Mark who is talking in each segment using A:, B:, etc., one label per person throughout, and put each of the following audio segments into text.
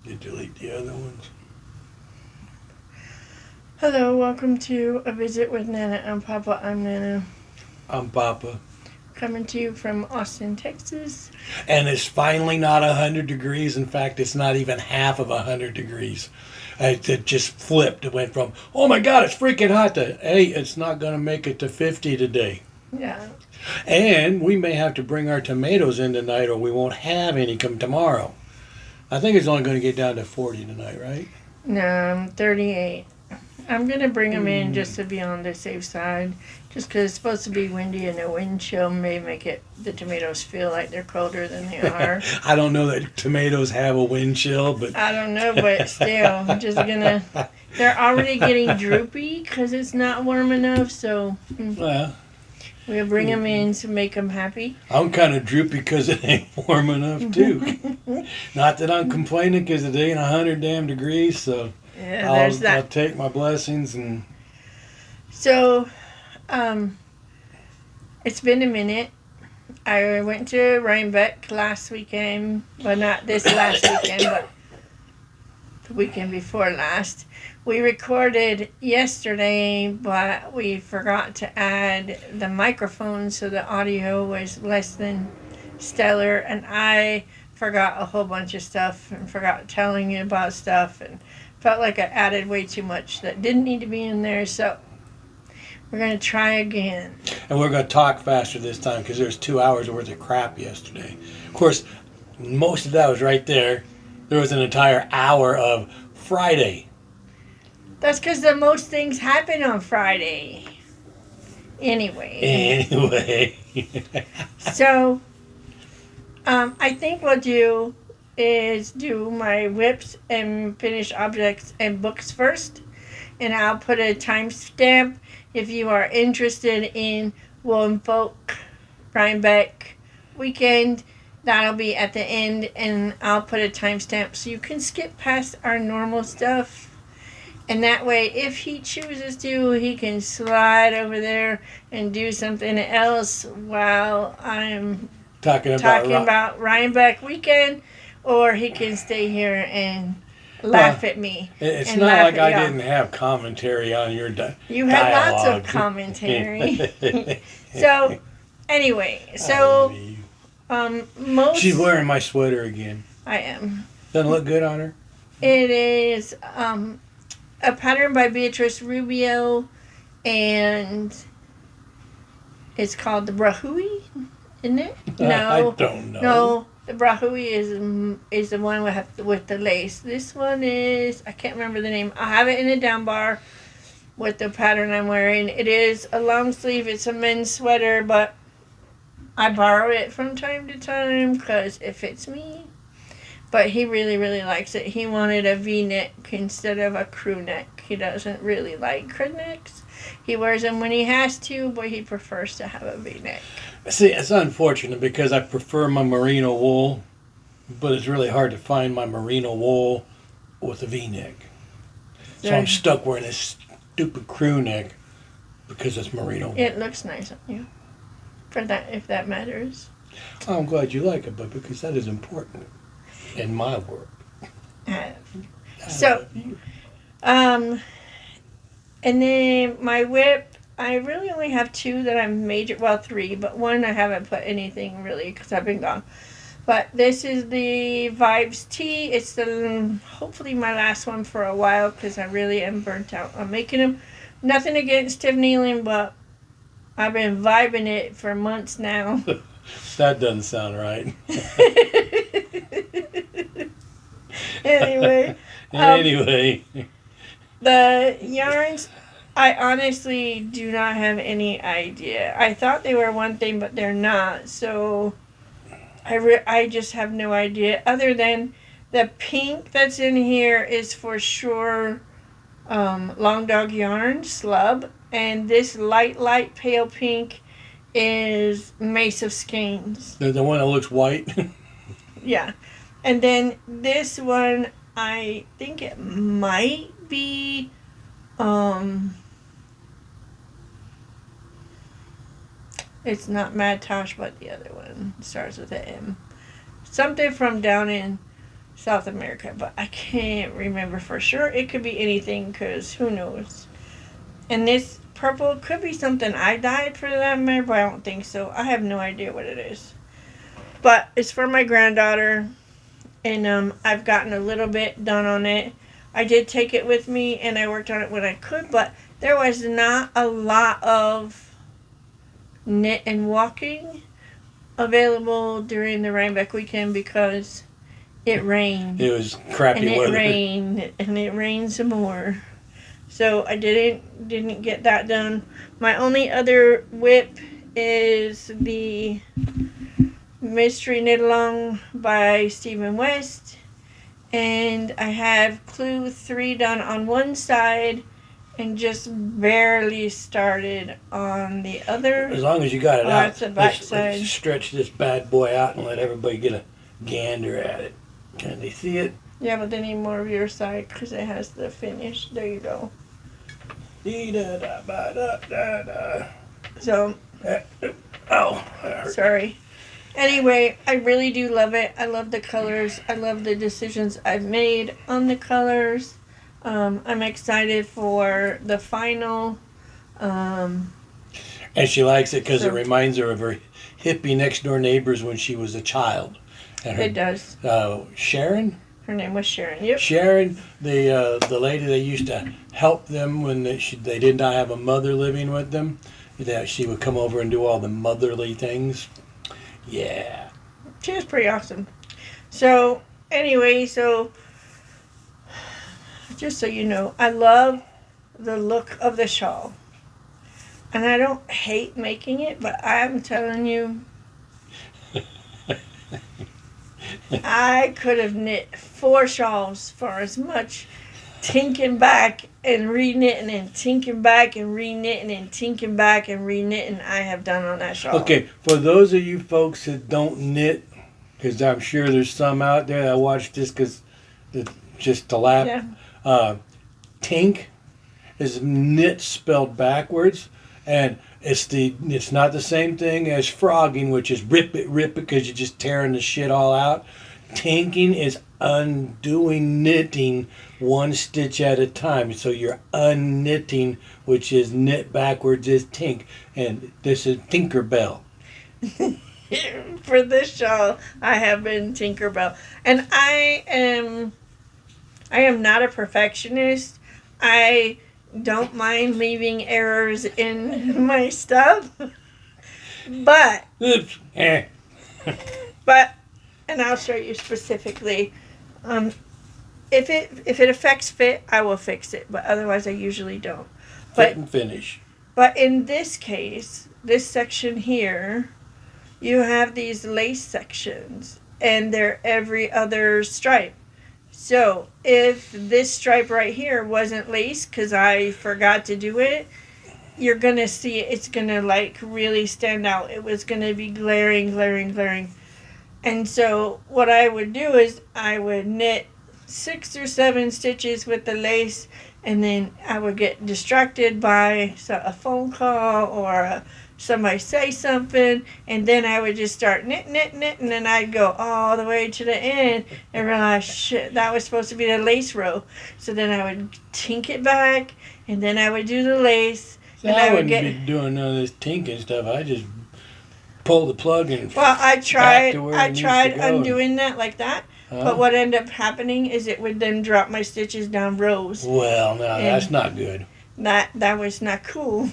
A: You delete the other ones.
B: Hello, welcome to A Visit with Nana. I'm Papa. I'm Nana.
A: I'm Papa.
B: Coming to you from Austin, Texas.
A: And it's finally not 100 degrees. In fact, it's not even half of 100 degrees. It just flipped. It went from, oh my God, it's freaking hot to, hey, it's not going to make it to 50 today.
B: Yeah.
A: And we may have to bring our tomatoes in tonight or we won't have any come tomorrow. I think it's only going to get down to 40 tonight, right?
B: No, I'm 38. I'm going to bring them in just to be on the safe side. Just because it's supposed to be windy and the wind chill may make the tomatoes feel like they're colder than they are.
A: I don't know that tomatoes have a wind chill, but...
B: I don't know, but still, I'm just going to... They're already getting droopy because it's not warm enough, so...
A: Well...
B: We'll bring them in to make them happy.
A: I'm kind of droopy because it ain't warm enough, too. Not that I'm complaining because it ain't 100 damn degrees, so
B: yeah, there's that.
A: I'll take my blessings. And
B: So, it's been a minute. I went to Rhinebeck last weekend. Well, not this last weekend, but the weekend before last. We recorded yesterday, but we forgot to add the microphone, so the audio was less than stellar. And I forgot a whole bunch of stuff and forgot telling you about stuff and felt like I added way too much that didn't need to be in there. So we're going to try again.
A: And we're going to talk faster this time because there's 2 hours worth of crap yesterday. Of course, most of that was right there. There was an entire hour of Friday.
B: That's because the most things happen on Friday. Anyway. So, I think what we'll do is do my whips and finished objects and books first. And I'll put a timestamp if you are interested in Woolen Folk Rhinebeck weekend. That'll be at the end, and I'll put a timestamp so you can skip past our normal stuff. And that way, if he chooses to, he can slide over there and do something else while I'm talking about Rhinebeck weekend, or he can stay here and laugh at me.
A: It's not like I didn't have commentary on your dialogue.
B: You had lots of commentary. So, anyway,
A: she's wearing my sweater again.
B: I am.
A: Doesn't look good on her?
B: It is a pattern by Beatrice Rubio, and it's called the Brahui, isn't it? No,
A: I don't know.
B: No, the Brahui is the one with the lace. This one is, I can't remember the name. I have it in a down bar with the pattern I'm wearing. It is a long sleeve. It's a men's sweater, but I borrow it from time to time because it fits me. But he really, really likes it. He wanted a V-neck instead of a crew neck. He doesn't really like crew necks. He wears them when he has to, but he prefers to have a V-neck.
A: See, it's unfortunate because I prefer my merino wool, but it's really hard to find my merino wool with a V-neck. So I'm stuck wearing this stupid crew neck because it's merino wool.
B: It looks nice on you, for that, if that matters.
A: I'm glad you like it, but because that is important. In my work.
B: And then my whip, I really only have two that I'm three, but one I haven't put anything really because I've been gone. But this is the Vibes Tee. It's hopefully my last one for a while because I really am burnt out on making them. Nothing against Tiff Nealon, but I've been vibing it for months now.
A: That doesn't sound right.
B: Anyway. The yarns, I honestly do not have any idea. I thought they were one thing, but they're not. So I just have no idea. Other than the pink that's in here is for sure Long Dog Yarn, Slub. And this light pale pink is Mace of Skeins.
A: The one that looks white?
B: Yeah. And then this one, I think it might be, it's not Mad Tosh, but the other one starts with an M. Something from down in South America, but I can't remember for sure. It could be anything, because who knows. And this purple could be something I dyed for that matter, but I don't think so. I have no idea what it is. But it's for my granddaughter, and I've gotten a little bit done on it. I did take it with me, and I worked on it when I could, but there was not a lot of knit and walking available during the Rhinebeck weekend because it rained.
A: It was crappy
B: and
A: weather.
B: It rained some more. So I didn't get that done. My only other whip is the Mystery Knit Along by Stephen West. And I have Clue 3 done on one side and just barely started on the other.
A: As long as you got it out,
B: That's the back
A: let's
B: side.
A: stretch this bad boy out and let everybody get a gander at it. Can they see it?
B: Yeah, but they need more of your side because it has the finish. There you go. So,
A: Oh, that hurt.
B: sorry. Anyway, I really do love it. I love the colors. I love the decisions I've made on the colors. I'm excited for the final.
A: And she likes it because
B: So-
A: it reminds her of her hippie next door neighbors when she was a child. And
B: It does.
A: Sharon?
B: Her name was Sharon. Yep.
A: Sharon, the lady that used to help them when they did not have a mother living with them, that she would come over and do all the motherly things. Yeah.
B: She was pretty awesome. So, anyway, just so you know, I love the look of the shawl. And I don't hate making it, but I'm telling you, I could have knit 4 shawls for as much tinking back and re-knitting and tinking back and re-knitting and tinking back and re-knitting I have done on that shawl.
A: Okay, for those of you folks that don't knit, because I'm sure there's some out there that watch this just to laugh.
B: Yeah.
A: Tink is knit spelled backwards, and it's not the same thing as frogging, which is rip it because you're just tearing the shit all out. Tinking is undoing knitting one stitch at a time. So you're unknitting, which is knit backwards is tink. And this is Tinkerbell.
B: For this shawl, I have been Tinkerbell. And I am not a perfectionist. I don't mind leaving errors in my stuff. But,
A: Oops.
B: and I'll show you specifically. If it affects fit, I will fix it. But otherwise, I usually don't.
A: Fit and finish.
B: But in this case, this section here, you have these lace sections, and they're every other stripe. So if this stripe right here wasn't lace because I forgot to do it, you're going to see it's going to like really stand out. It was going to be glaring. And so what I would do is I would knit 6 or 7 stitches with the lace, and then I would get distracted by a phone call or somebody say something, and then I would just start knit, and then I'd go all the way to the end and realize, shit, that was supposed to be the lace row. So then I would tink it back, and then I would do the lace.
A: So
B: and
A: I
B: would
A: wouldn't be doing none of this tinking stuff. I just pull the plug and
B: Well, I tried
A: to where it needs to go.
B: undoing that like that, but what ended up happening is it would then drop my stitches down rows.
A: Well, no, that's not good.
B: That was not cool.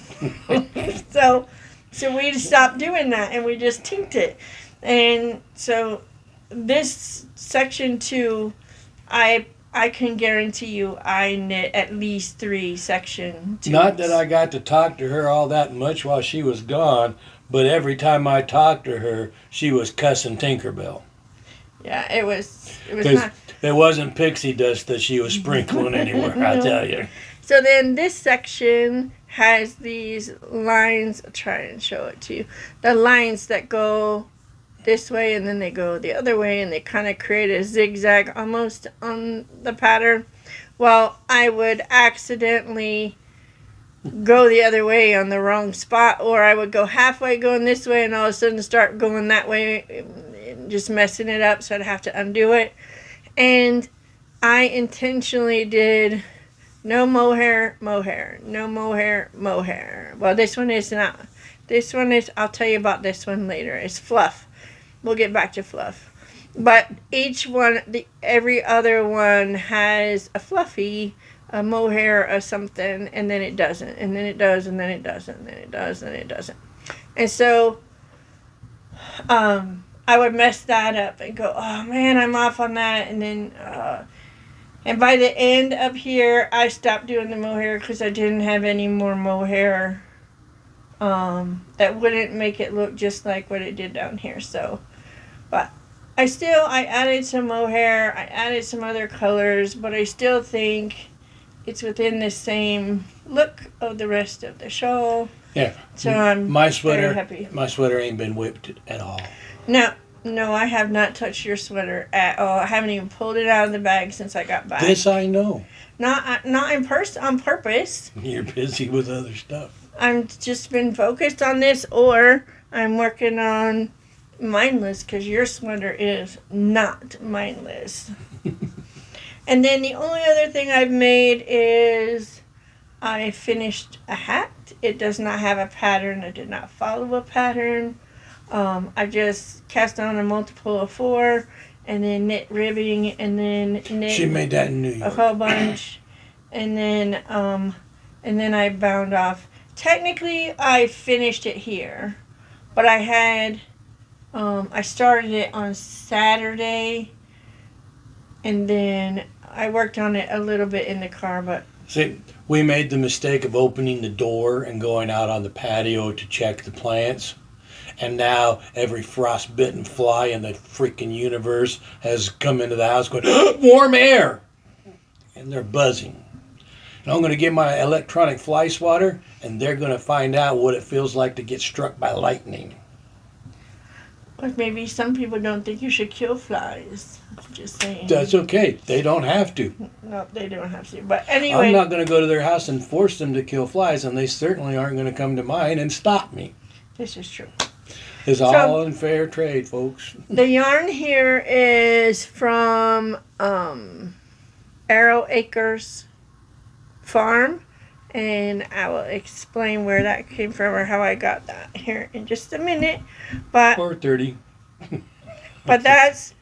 B: So we stopped doing that and we just tinked it. And so this section 2, I can guarantee you I knit at least 3 section 2s.
A: Not that I got to talk to her all that much while she was gone, but every time I talked to her, she was cussing Tinkerbell.
B: Yeah, it was
A: Because
B: not.
A: it wasn't pixie dust that she was sprinkling anywhere, I tell you.
B: So then this section has these lines. I'll try and show it to you. The lines that go this way and then they go the other way, and they kind of create a zigzag almost on the pattern. Well, I would accidentally go the other way on the wrong spot, or I would go halfway going this way and all of a sudden start going that way, just messing it up, so I'd have to undo it. And I intentionally did no mohair, mohair, no mohair, mohair. Well, this one is not. This one is, I'll tell you about this one later. It's fluff. We'll get back to fluff. But each one, every other one has a fluffy, a mohair or something, and then it doesn't. And then it does, and then it doesn't, and then it does, and then it doesn't. And so, I would mess that up and go, oh man, I'm off on that. And then, and by the end up here, I stopped doing the mohair because I didn't have any more mohair that wouldn't make it look just like what it did down here. So, but I added some mohair, I added some other colors, but I still think it's within the same look of the rest of the shawl.
A: Yeah.
B: So I'm very happy.
A: My sweater ain't been whipped at all.
B: No, I have not touched your sweater at all. I haven't even pulled it out of the bag since I got back.
A: This I know.
B: Not on purpose.
A: You're busy with other stuff.
B: I've just been focused on this, or I'm working on mindless, because your sweater is not mindless. And then the only other thing I've made is I finished a hat. It does not have a pattern. It did not follow a pattern. I just cast on a multiple of 4 and then knit ribbing and then knit.
A: She made that in New York.
B: A whole bunch. And then I bound off. Technically, I finished it here, but I had, I started it on Saturday, and then I worked on it a little bit in the car, but...
A: See, we made the mistake of opening the door and going out on the patio to check the plants, and now every frostbitten fly in the freaking universe has come into the house going, warm air! And they're buzzing. And I'm going to get my electronic fly swatter, and they're going to find out what it feels like to get struck by lightning.
B: But maybe some people don't think you should kill flies. Just saying.
A: That's okay. They don't have to.
B: No, they don't have to. But anyway.
A: I'm not going to go to their house and force them to kill flies, and they certainly aren't going to come to mine and stop me.
B: This is true.
A: It's all in fair trade, folks.
B: The yarn here is from Arrow Acres Farm, and I will explain where that came from or how I got that here in just a minute. But
A: 4:30.
B: But that's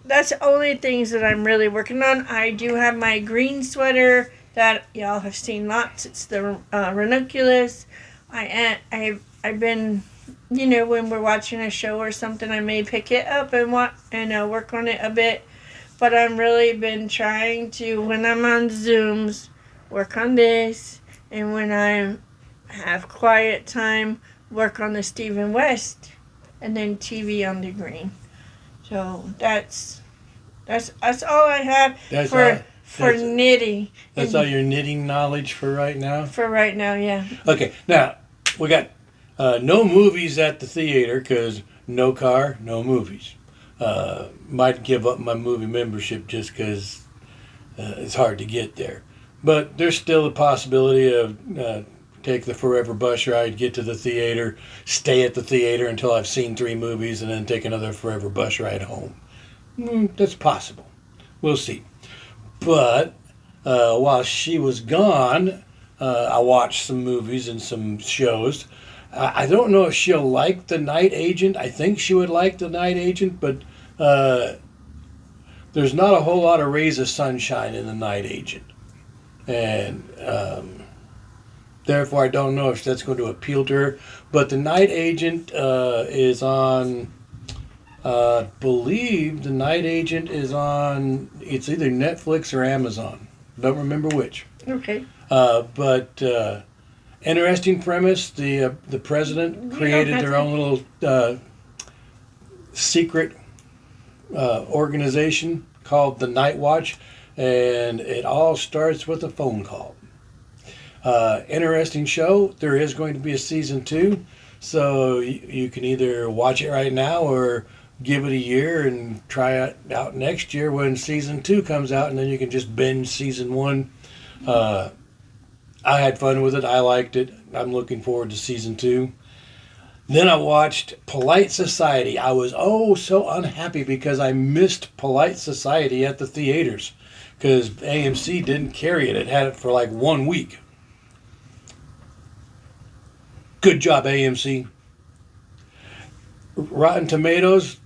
B: the only things that I'm really working on. I do have my green sweater that y'all have seen lots. It's the ranunculus. I've been, you know, when we're watching a show or something, I may pick it up and work on it a bit. But I've really been trying to, when I'm on Zooms, work on this, and when I have quiet time, work on the Stephen West, and then TV on the green. So that's all I have for knitting.
A: That's all your knitting knowledge for right now?
B: For right now, yeah.
A: Okay, now we got no movies at the theater because no car, no movies. Might give up my movie membership just because it's hard to get there. But there's still a possibility of take the forever bus ride, get to the theater, stay at the theater until I've seen 3 movies, and then take another forever bus ride home. That's possible. We'll see. But while she was gone, I watched some movies and some shows. I don't know if she'll like The Night Agent. I think she would like The Night Agent, but there's not a whole lot of rays of sunshine in The Night Agent. And therefore I don't know if that's going to appeal to her. But The Night Agent is on, I believe The Night Agent is on, it's either Netflix or Amazon. Don't remember which.
B: Okay.
A: But interesting premise. The president created their own little secret organization called the Night Watch, and it all starts with a phone call. Interesting show. There is going to be a season 2, so you can either watch it right now or give it a year and try it out next year when season 2 comes out, and then you can just binge season 1. I had fun with it. I liked it. I'm looking forward to season 2. Then I watched Polite Society. I was so unhappy because I missed Polite Society at the theaters because AMC didn't carry it. It had it for like 1 week. Good job, AMC. Rotten Tomatoes,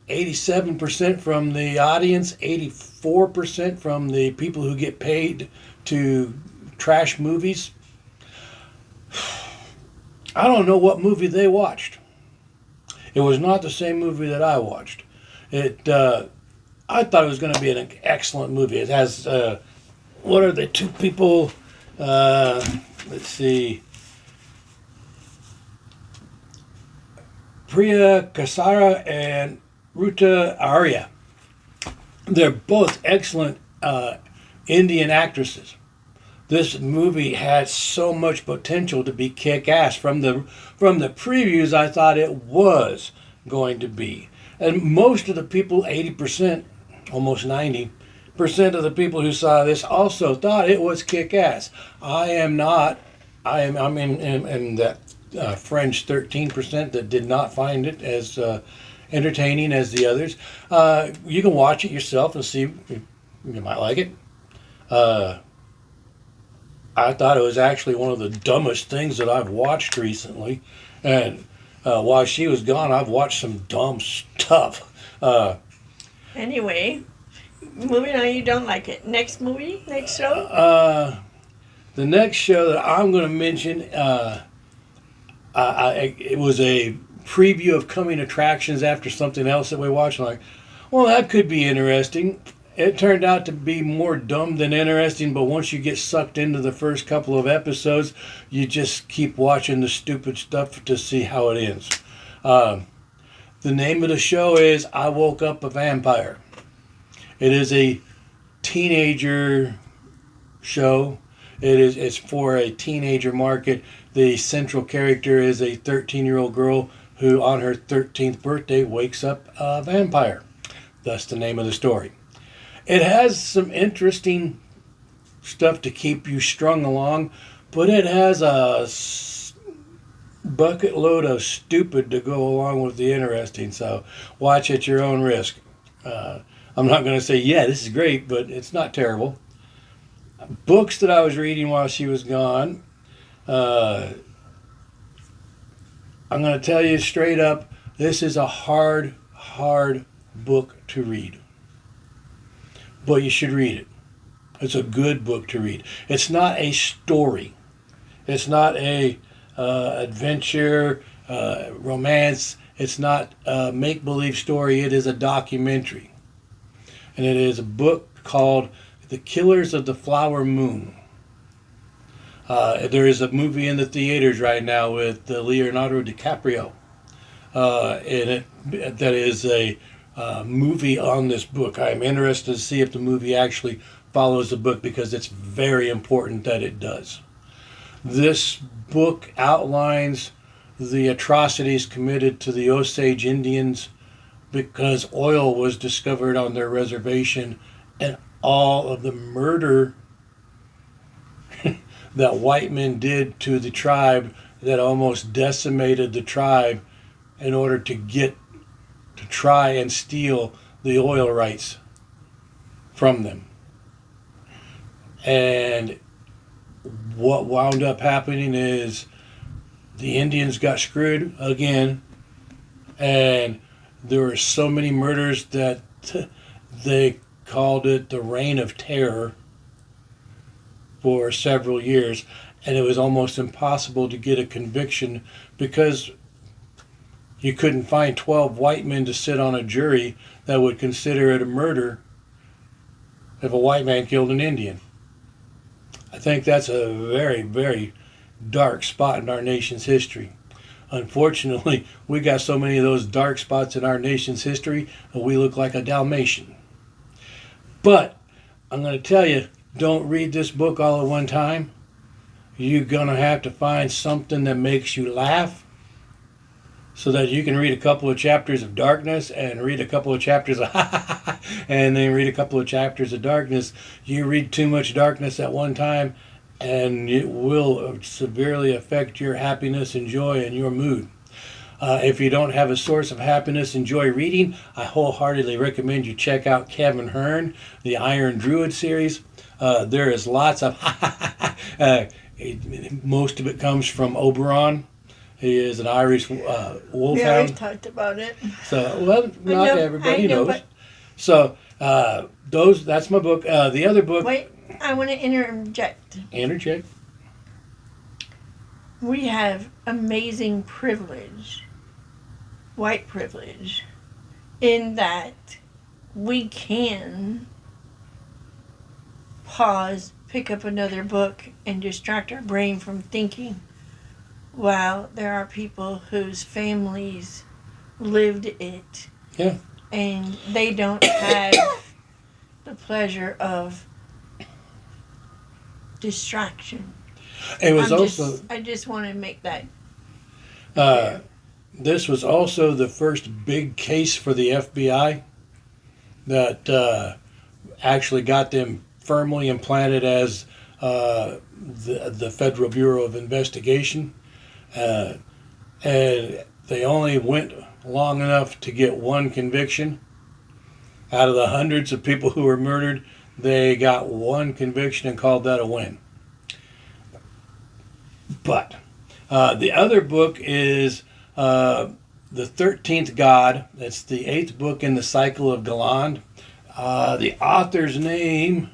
A: 87% from the audience, 84% from the people who get paid to trash movies. I don't know what movie they watched. It was not the same movie that I watched. I thought it was going to be an excellent movie. It has, what are the two people? Let's see. Priya Kasara and Ruta Arya. They're both excellent Indian actresses. This movie had so much potential to be kick-ass. From the previews, I thought it was going to be. And most of the people, 80%, almost 90% of the people who saw this also thought it was kick-ass. I'm in that French 13% that did not find it as entertaining as the others. You can watch it yourself and see if you might like it. I thought it was actually one of the dumbest things that I've watched recently. And while she was gone, I've watched some dumb stuff.
B: Anyway, moving on, you don't like it. Next movie? Next show?
A: The next show that I'm going to mention, it was a preview of coming attractions after something else that we watched. I'm like, well, that could be interesting. It turned out to be more dumb than interesting, but once you get sucked into the first couple of episodes, you just keep watching the stupid stuff to see how it ends. The name of the show is I Woke Up a Vampire. It is a teenager show. It's for a teenager market. The central character is a 13-year-old girl who on her 13th birthday wakes up a vampire. Thus the name of the story. It has some interesting stuff to keep you strung along, but it has a bucket load of stupid to go along with the interesting, so watch at your own risk. I'm not going to say, yeah, this is great, but it's not terrible. Books that I was reading while she was gone, I'm going to tell you straight up, this is a hard book to read. But you should read it. It's a good book to read. It's not a story. It's not a adventure, romance. It's not a make-believe story. It is a documentary. And it is a book called The Killers of the Flower Moon. There is a movie in the theaters right now with Leonardo DiCaprio. That is a movie on this book. I'm interested to see if the movie actually follows the book because it's very important that it does. This book outlines the atrocities committed to the Osage Indians because oil was discovered on their reservation and all of the murder that white men did to the tribe that almost decimated the tribe in order to try and steal the oil rights from them. And what wound up happening is the Indians got screwed again, and there were so many murders that they called it the Reign of Terror for several years, and it was almost impossible to get a conviction because you couldn't find 12 white men to sit on a jury that would consider it a murder if a white man killed an Indian. I think that's a very, very dark spot in our nation's history. Unfortunately, we got so many of those dark spots in our nation's history that we look like a Dalmatian. But I'm going to tell you, don't read this book all at one time. You're going to have to find something that makes you laugh so that you can read a couple of chapters of darkness and read a couple of chapters of and then read a couple of chapters of darkness. You read too much darkness at one time and it will severely affect your happiness and joy and your mood. If you don't have a source of happiness, enjoy reading, I wholeheartedly recommend you check out Kevin Hearn, the Iron Druid series. There is lots of most of it comes from Oberon. He is an Irish wolfhound.
B: We always talked about it.
A: So, well, not everybody knows.
B: But
A: So, that's my book. The other book...
B: wait, I want to interject.
A: Interject.
B: We have amazing privilege, white privilege, in that we can pause, pick up another book, and distract our brain from thinking, while there are people whose families lived it.
A: Yeah.
B: And they don't have the pleasure of distraction.
A: It was also...
B: I just want to make that
A: this was also the first big case for the FBI that actually got them firmly implanted as the Federal Bureau of Investigation. And they only went long enough to get one conviction. Out of the hundreds of people who were murdered, they got one conviction and called that a win. But the other book is The 13th God. It's the 8th book in the cycle of Galand. The author's name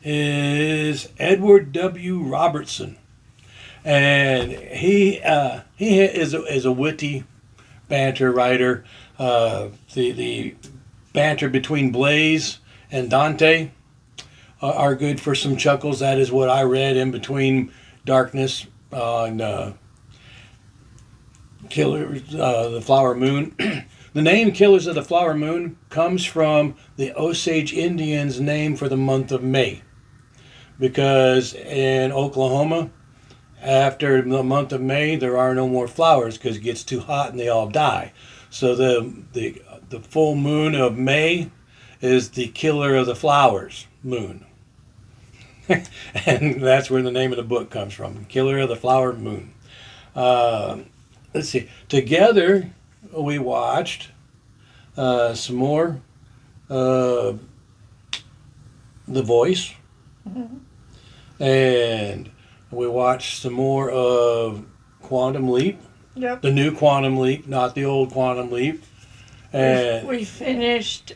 A: is Edward W. Robertson. And he is a witty banter writer. The banter between Blaze and Dante are good for some chuckles. That is what I read in between Darkness and Killers, the Flower Moon. The name Killers of the Flower Moon comes from the Osage Indians' name for the month of May. Because in Oklahoma, after the month of May, there are no more flowers because it gets too hot and they all die. So the full moon of May is the Killer of the Flowers moon. And that's where the name of the book comes from, Killer of the Flower Moon. Let's see. Together, we watched some more The Voice. Mm-hmm. And we watched some more of Quantum Leap.
B: Yep.
A: The new Quantum Leap, not the old Quantum Leap. And
B: we finished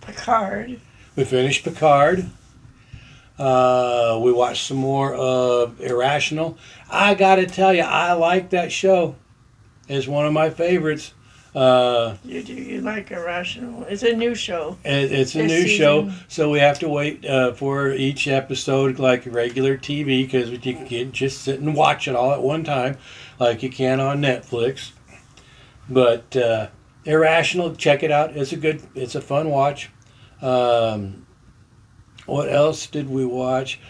B: Picard.
A: We finished Picard. We watched some more of Irrational. I gotta tell you, I like that show. It's one of my favorites.
B: You do. You like Irrational. It's a new show.
A: It's a new show, so we have to wait for each episode like regular TV because you can't just sit and watch it all at one time like you can on Netflix. But Irrational, check it out. It's a fun watch. What else did we watch?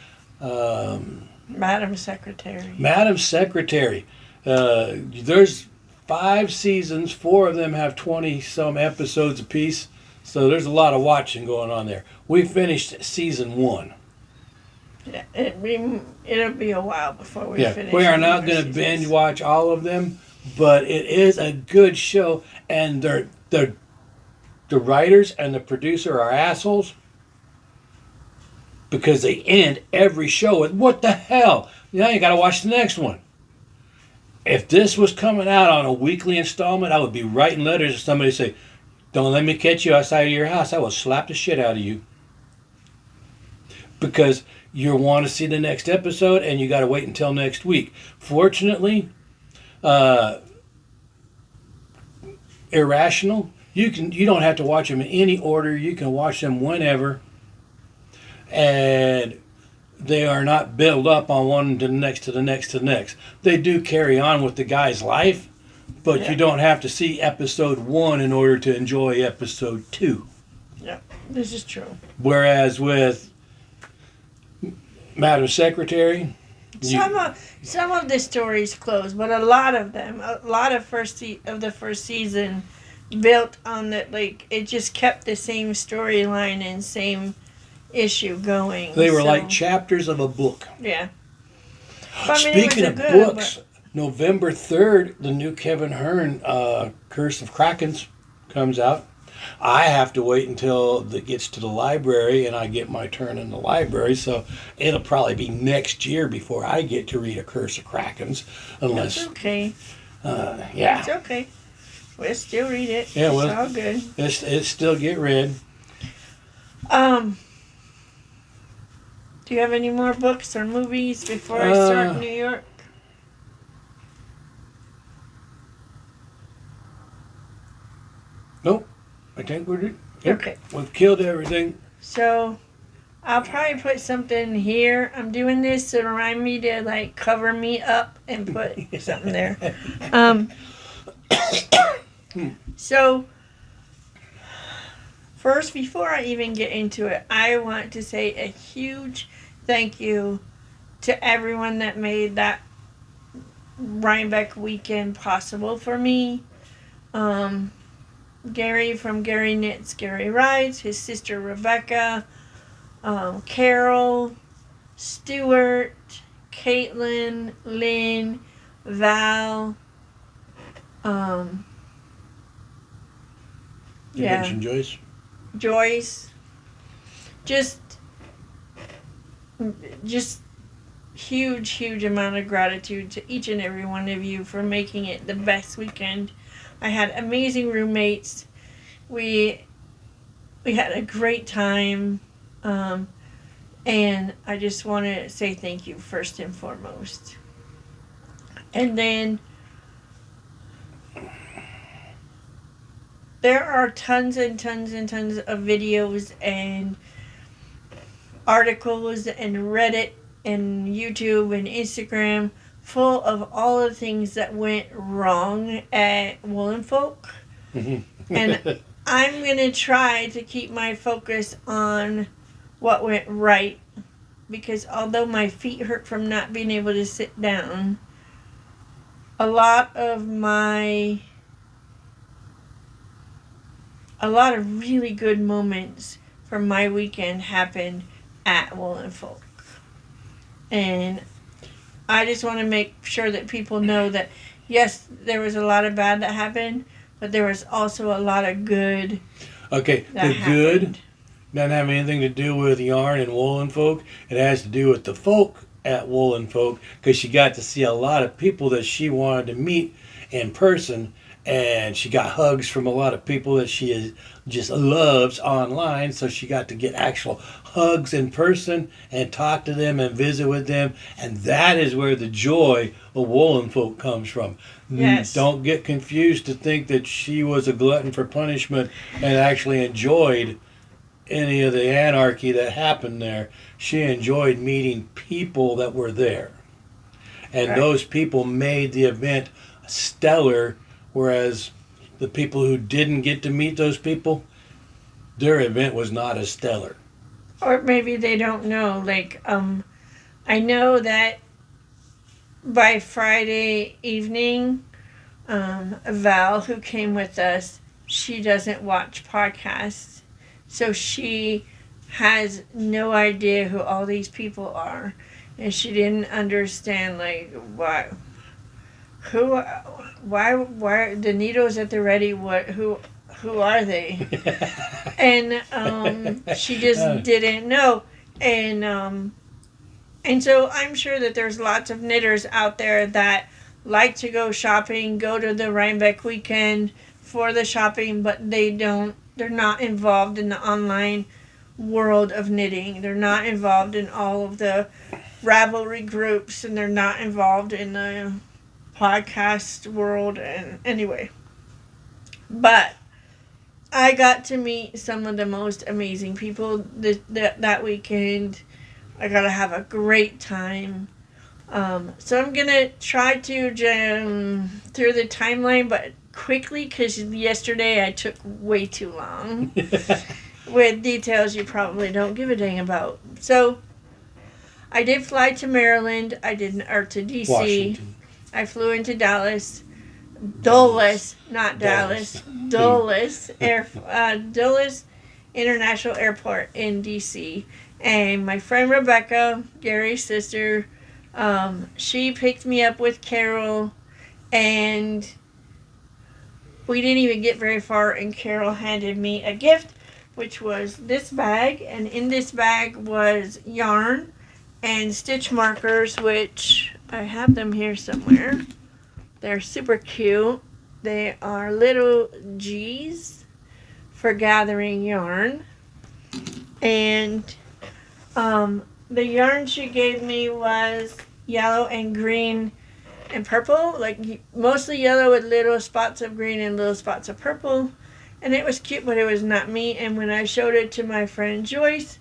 B: Madam Secretary.
A: Madam Secretary. There's 5 seasons. 4 of them have 20-some episodes apiece. So there's a lot of watching going on there. We finished season 1.
B: Yeah, it'll be a while before we finish.
A: We are not going to binge watch all of them, but it is a good show. And the writers and the producer are assholes because they end every show with, what the hell? Now you got to watch the next one. If this was coming out on a weekly installment, I would be writing letters to somebody to say, don't let me catch you outside of your house. I will slap the shit out of you. Because you want to see the next episode and you got to wait until next week. Fortunately, Irrational, you don't have to watch them in any order. You can watch them whenever. And they are not built up on one to the next to the next to the next. They do carry on with the guy's life, but you don't have to see episode 1 in order to enjoy episode 2.
B: Yeah, this is true.
A: Whereas with Madam Secretary,
B: some of the stories closed, but a lot of them, the first season, built on that. Like it just kept the same storyline and same issue going.
A: They were like chapters of a book.
B: Yeah. But,
A: Speaking of books, November 3rd, the new Kevin Hearn Curse of Krakens comes out. I have to wait until it gets to the library and I get my turn in the library, so it'll probably be next year before I get to read A Curse of Krakens. Unless,
B: That's okay.
A: yeah.
B: It's okay. We'll still read it.
A: Yeah,
B: It's
A: well,
B: all good.
A: It's still get read.
B: Do you have any more books or movies before I start New York?
A: Nope. I think we're
B: Okay.
A: We've killed everything.
B: So, I'll probably put something here. I'm doing this to remind me to like cover me up and put something there. So, first, before I even get into it, I want to say a huge thank you to everyone that made that Rhinebeck weekend possible for me. Gary from Gary Knits, Gary Rides, his sister Rebecca, Carol, Stuart, Caitlin, Lynn, Val,
A: You mentioned Joyce?
B: Joyce. Just huge amount of gratitude to each and every one of you for making it the best weekend. I had amazing roommates. We had a great time. And I just want to say thank you first and foremost. And then there are tons and tons and tons of videos and articles and Reddit and YouTube and Instagram full of all the things that went wrong at Woolen Folk. And I'm going to try to keep my focus on what went right, because although my feet hurt from not being able to sit down, a lot of really good moments from my weekend happened at Woolen Folk. And I just want to make sure that people know that, yes, there was a lot of bad that happened, but there was also a lot of good.
A: Okay, the good doesn't have anything to do with yarn and Woolen Folk. It has to do with the folk at Woolen Folk, because she got to see a lot of people that she wanted to meet in person, and she got hugs from a lot of people that she just loves online, so she got to get actual hugs in person and talk to them and visit with them, and that is where the joy of Woolen Folk comes from.
B: Yes.
A: Don't get confused to think that she was a glutton for punishment and actually enjoyed any of the anarchy that happened there. She enjoyed meeting people that were there, and
B: Right.
A: Those people made the event stellar, whereas the people who didn't get to meet those people, their event was not as stellar.
B: Or maybe they don't know. Like, I know that by Friday evening, Val, who came with us, she doesn't watch podcasts. So she has no idea who all these people are. And she didn't understand, like, why the needles at the ready, who are they? And she just didn't know. And so I'm sure that there's lots of knitters out there that like to go shopping, go to the Rhinebeck weekend for the shopping, but they're not involved in the online world of knitting. They're not involved in all of the Ravelry groups, and they're not involved in the podcast world. And anyway, but I got to meet some of the most amazing people that weekend. I got to have a great time. So I'm going to try to jam through the timeline, but quickly, because yesterday I took way too long with details you probably don't give a dang about. So I did fly to Maryland. To DC.
A: Washington.
B: I flew into Dallas. Dulles, not Dallas. Dulles International Airport in DC. And my friend Rebecca, Gary's sister, She picked me up with Carol, and we didn't even get very far, and Carol handed me a gift, which was this bag, and in this bag was yarn and stitch markers, which I have them here somewhere. They're super cute. They are little G's for gathering yarn. And the yarn she gave me was yellow and green and purple, like mostly yellow with little spots of green and little spots of purple. And it was cute, but it was not me. And when I showed it to my friend Joyce,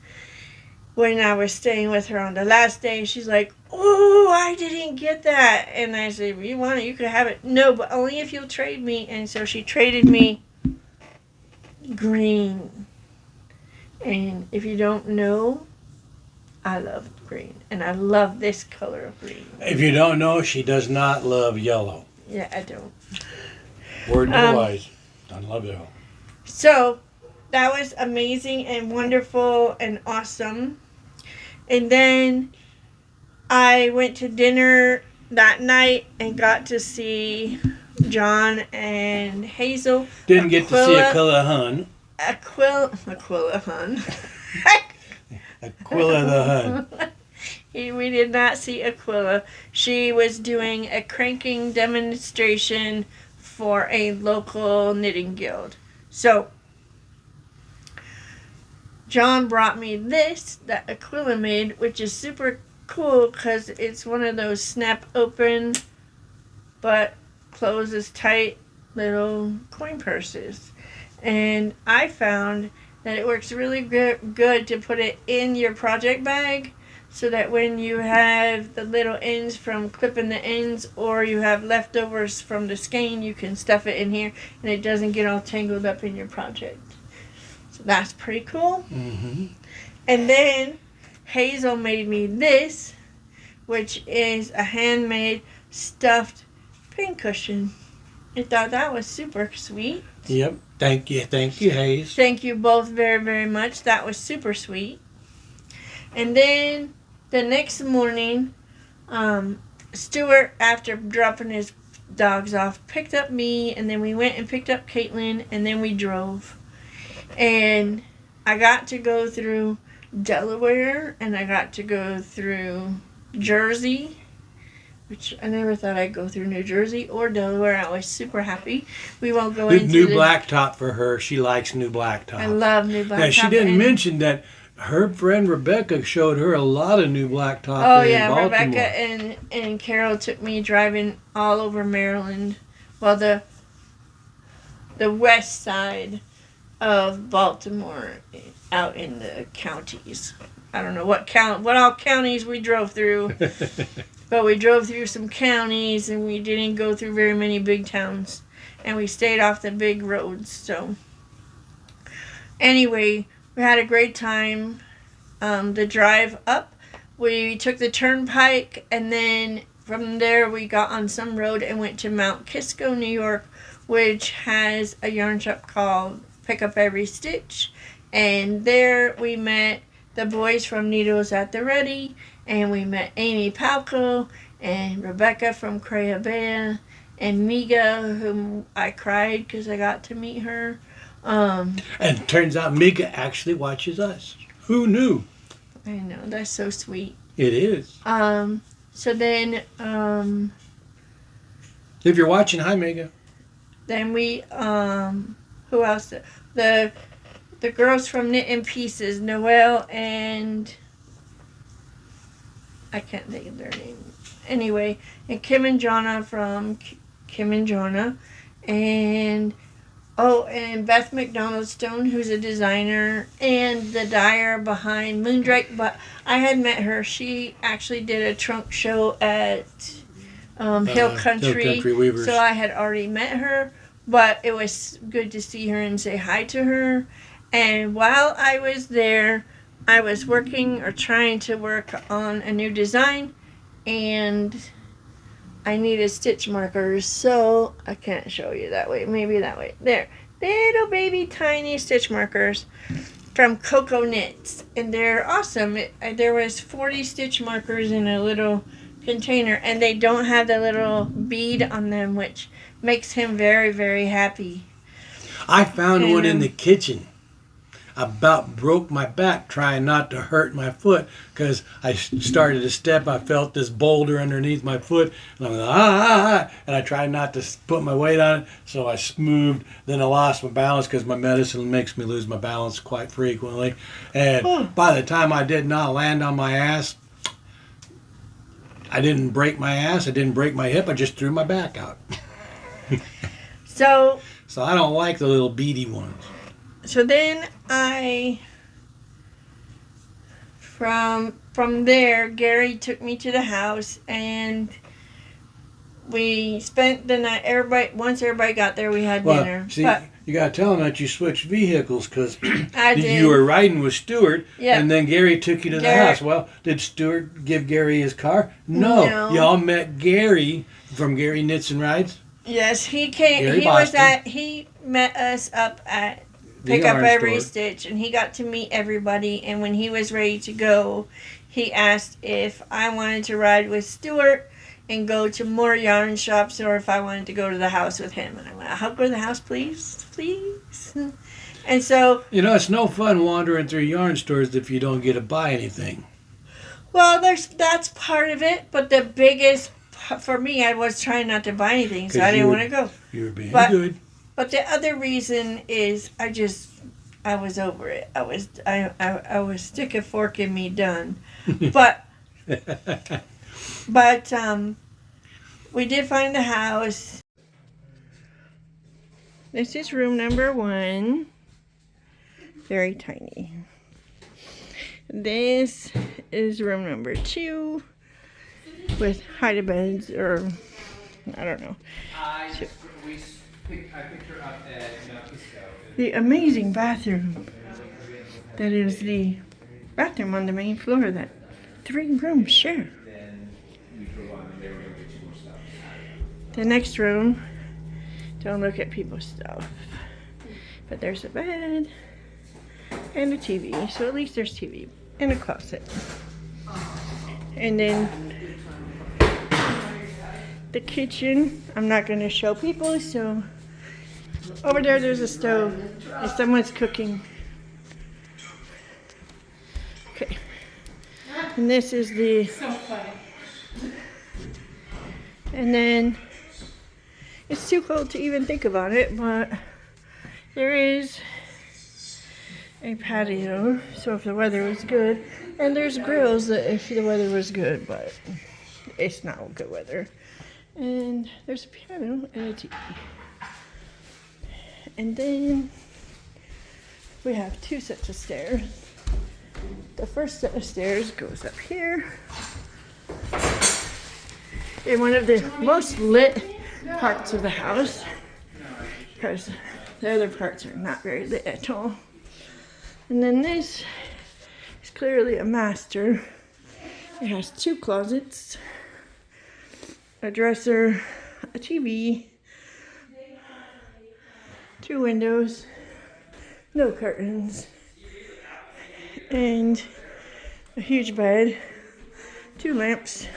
B: when I was staying with her on the last day, she's like, "Oh, I didn't get that." And I said, "If you want it, you can have it." "No, but only if you'll trade me." And so she traded me green. And if you don't know, I love green. And I love this color of green.
A: If you don't know, she does not love yellow.
B: Yeah, I don't.
A: Word to the wise. I love yellow.
B: So, that was amazing and wonderful and awesome. And then I went to dinner that night and got to see John and Hazel.
A: Didn't get to see Aquila Hun.
B: Aquila Hun.
A: Aquila the Hun.
B: We did not see Aquila. She was doing a cranking demonstration for a local knitting guild. So, John brought me this that Aquila made, which is super cool because it's one of those snap open but closes tight little coin purses. And I found that it works really good to put it in your project bag, so that when you have the little ends from clipping the ends, or you have leftovers from the skein, you can stuff it in here and it doesn't get all tangled up in your project. So that's pretty cool.
A: Mm-hmm.
B: And then Hazel made me this, which is a handmade stuffed pincushion. I thought that was super sweet.
A: Yep. Thank you, Hayes.
B: Thank you both very, very much. That was super sweet. And then the next morning, Stuart, after dropping his dogs off, picked up me, and then we went and picked up Caitlin, and then we drove. And I got to go through Delaware, and I got to go through Jersey, which I never thought I'd go through New Jersey or Delaware. I was super happy. We won't go into
A: new blacktop for her. She likes new blacktop.
B: I love new blacktop.
A: Now, she didn't mention that her friend Rebecca showed her a lot of new blacktop in Baltimore.
B: Rebecca and Carol took me driving all over Maryland. Well, the west side of Baltimore, out in the counties. I don't know what all counties we drove through, but we drove through some counties, and we didn't go through very many big towns, and we stayed off the big roads. So anyway, we had a great time. The drive up, we took the turnpike, and then from there we got on some road and went to Mount Kisco, New York, which has a yarn shop called Pick Up Every Stitch. And there we met the boys from Needles at the Ready, and we met Amy Palco and Rebecca from Crayabea, and Miga, whom I cried because I got to meet her.
A: And it turns out Miga actually watches us. Who knew?
B: I know, that's so sweet.
A: It is.
B: So then,
A: if you're watching, hi Miga.
B: Then we, who else? The girls from Knit in Pieces, Noelle and I can't think of their name. Anyway, and Kim and Jonna from Kim and Jonna, and Beth McDonald Stone, who's a designer and the dyer behind Moondrake. But I had met her. She actually did a trunk show at Hill Country
A: Weavers.
B: So I had already met her, but it was good to see her and say hi to her. And while I was there, I was working or trying to work on a new design, and I needed stitch markers, so I can't show you that way. Maybe that way. There. Little baby tiny stitch markers from Coco Knits, and they're awesome. There was 40 stitch markers in a little container, and they don't have the little bead on them, which makes him very, very happy.
A: I found one in the kitchen. I about broke my back trying not to hurt my foot because I started to step. I felt this boulder underneath my foot, and I'm like, and I tried not to put my weight on it, so I moved. Then I lost my balance because my medicine makes me lose my balance quite frequently. And by the time I did not land on my ass, I didn't break my ass. I didn't break my hip. I just threw my back out.
B: So
A: I don't like the little beady ones.
B: So then from there, Gary took me to the house, and we spent the night. Once everybody got there, we had dinner.
A: See, you got to tell them that you switched vehicles because
B: did.
A: You were riding with Stuart,
B: yeah.
A: And then Gary took you to the house. Well, did Stuart give Gary his car? No. Y'all met Gary from Gary Knits and Rides?
B: Yes, he came.
A: Gary
B: He met us up at Pick Up Every Stitch, and he got to meet everybody. And when he was ready to go, he asked if I wanted to ride with Stuart and go to more yarn shops, or if I wanted to go to the house with him. And I went, I'll go to the house, please. And so,
A: it's no fun wandering through yarn stores if you don't get to buy anything.
B: Well, that's part of it, but the biggest for me, I was trying not to buy anything, so I didn't want to go.
A: You were being good.
B: But the other reason is I was over it. I was stick a fork in me done. But we did find the house. This is room number 1. Very tiny. This is room number 2 with hide beds, or I don't know.
C: I picked her up at MKAL.
B: The amazing bathroom. That is the bathroom on the main floor that 3 rooms share. The next room, don't look at people's stuff. But there's a bed and a TV. So at least there's TV and a closet. And then the kitchen, I'm not going to show people, so over there's a stove and someone's cooking. Okay. And this is the... So funny. And then it's too cold to even think about it, but there is a patio, so if the weather was good, and there's grills that if the weather was good, but it's not good weather. And there's a piano and a TV. And then we have 2 sets of stairs. The first set of stairs goes up here. In one of the most lit parts of the house, because the other parts are not very lit at all. And then this is clearly a master. It has 2 closets, a dresser, a TV, 2 windows, no curtains, and a huge bed, 2 lamps,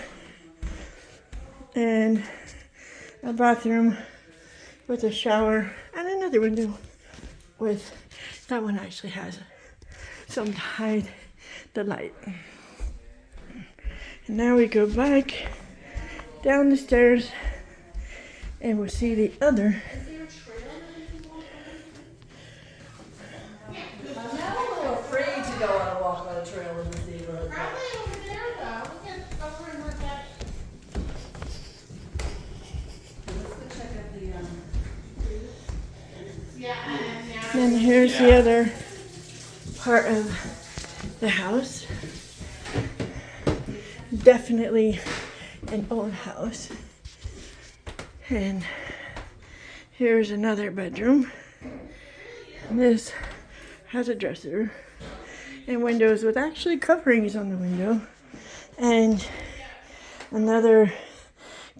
B: and a bathroom with a shower and another window with, that one actually has some to hide the light. And now we go back down the stairs and we'll see the other.
D: I'm now a little afraid to go on a walk on a trail in the neighborhood.
E: Probably over there though. We can go for and look at.
D: Let's go check out the
E: Yeah.
B: Then here's the other part of the house. Definitely an old house. And here's another bedroom. And this has a dresser and windows with actually coverings on the window. And another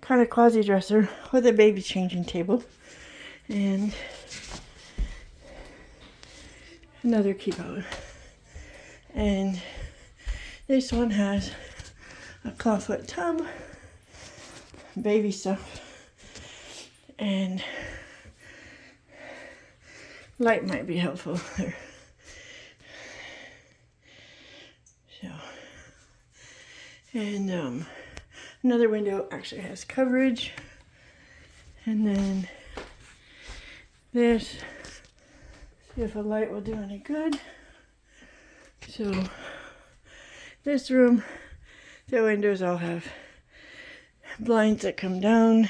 B: kind of quasi dresser with a baby changing table. And another keyboard. And this one has a clawfoot tub baby stuff. And light might be helpful there. So, and another window actually has coverage. And then this, see if a light will do any good. So this room, the windows all have blinds that come down,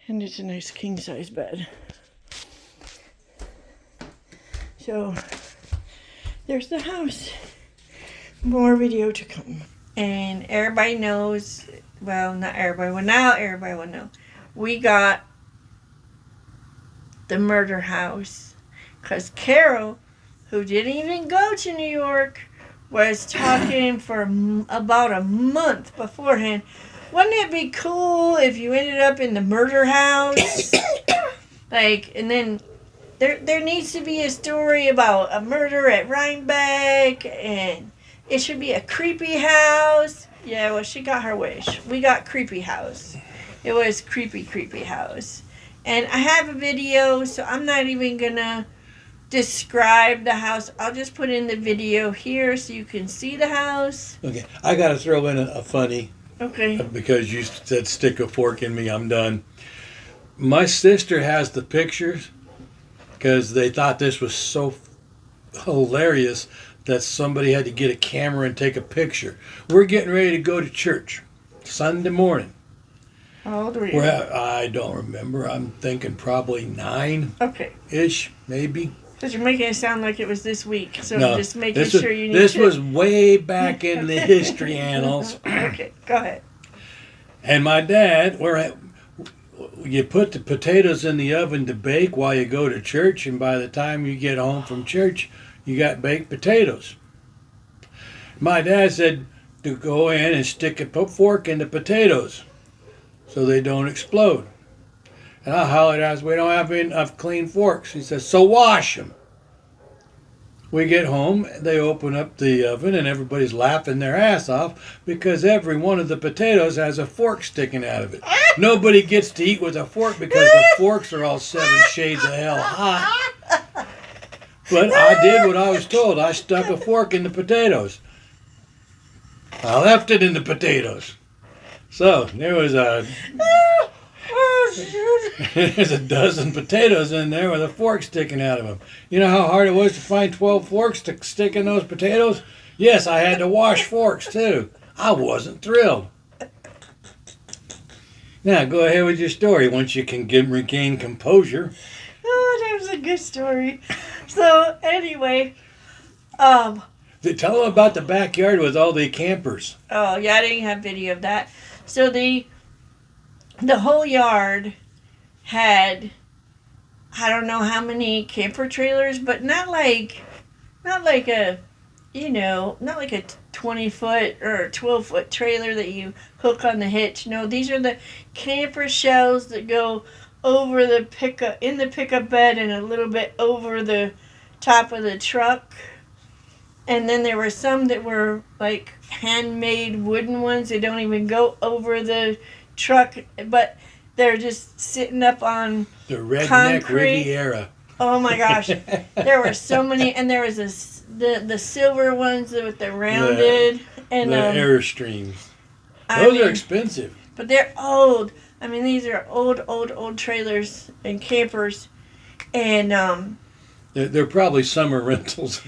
B: and it's a nice king size bed. So there's the house. More video to come. And everybody knows, well, not everybody, well, now everybody will know. We got the murder house because Carol, who didn't even go to New York, was talking for about a month beforehand. Wouldn't it be cool if you ended up in the murder house? Like, and then there needs to be a story about a murder at Rhinebeck, and it should be a creepy house. Yeah, well, she got her wish. We got creepy house. It was creepy house. And I have a video, so I'm not even gonna describe the house. I'll just put in the video here so you can see the house.
A: Okay, I got to throw in a funny.
B: Okay.
A: Because you said stick a fork in me, I'm done. My sister has the pictures because they thought this was so hilarious that somebody had to get a camera and take a picture. We're getting ready to go to church Sunday morning.
B: How old were you?
A: I don't remember. I'm thinking probably 9-ish,
B: Okay.
A: maybe.
B: Because you're making it sound like it was this week, so
A: No,
B: I'm just making
A: this was,
B: sure you need
A: This
B: to...
A: was way back in the history annals.
B: Okay, go ahead.
A: And my dad, you put the potatoes in the oven to bake while you go to church, and by the time you get home from church, you got baked potatoes. My dad said to go in and stick a fork in the potatoes so they don't explode. And I hollered out, we don't have enough clean forks. He says, so wash them. We get home, they open up the oven, and everybody's laughing their ass off because every one of the potatoes has a fork sticking out of it. Nobody gets to eat with a fork because the forks are all 7 shades of hell hot. But I did what I was told. I stuck a fork in the potatoes. I left it in the potatoes. So there was there's a dozen potatoes in there with a fork sticking out of them. You know how hard it was to find 12 forks to stick in those potatoes? Yes, I had to wash forks too. I wasn't thrilled. Now go ahead with your story once you can regain composure.
B: Oh, that was a good story. So anyway,
A: Tell them about the backyard with all the campers.
B: oh yeah, I didn't have video of that. So the whole yard had, I don't know how many camper trailers, but not like a, not like a 20-foot or a 12-foot trailer that you hook on the hitch. No, these are the camper shells that go over the pickup bed and a little bit over the top of the truck. And then there were some that were like handmade wooden ones. They don't even go over the truck, but they're just sitting up on
A: The redneck
B: concrete.
A: Riviera.
B: Oh my gosh, there were so many, and there was the silver ones with the rounded and
A: The Airstreams.
B: I
A: Those
B: mean,
A: are expensive.
B: but they're old. I mean, these are old trailers and campers, and
A: They're probably summer rentals.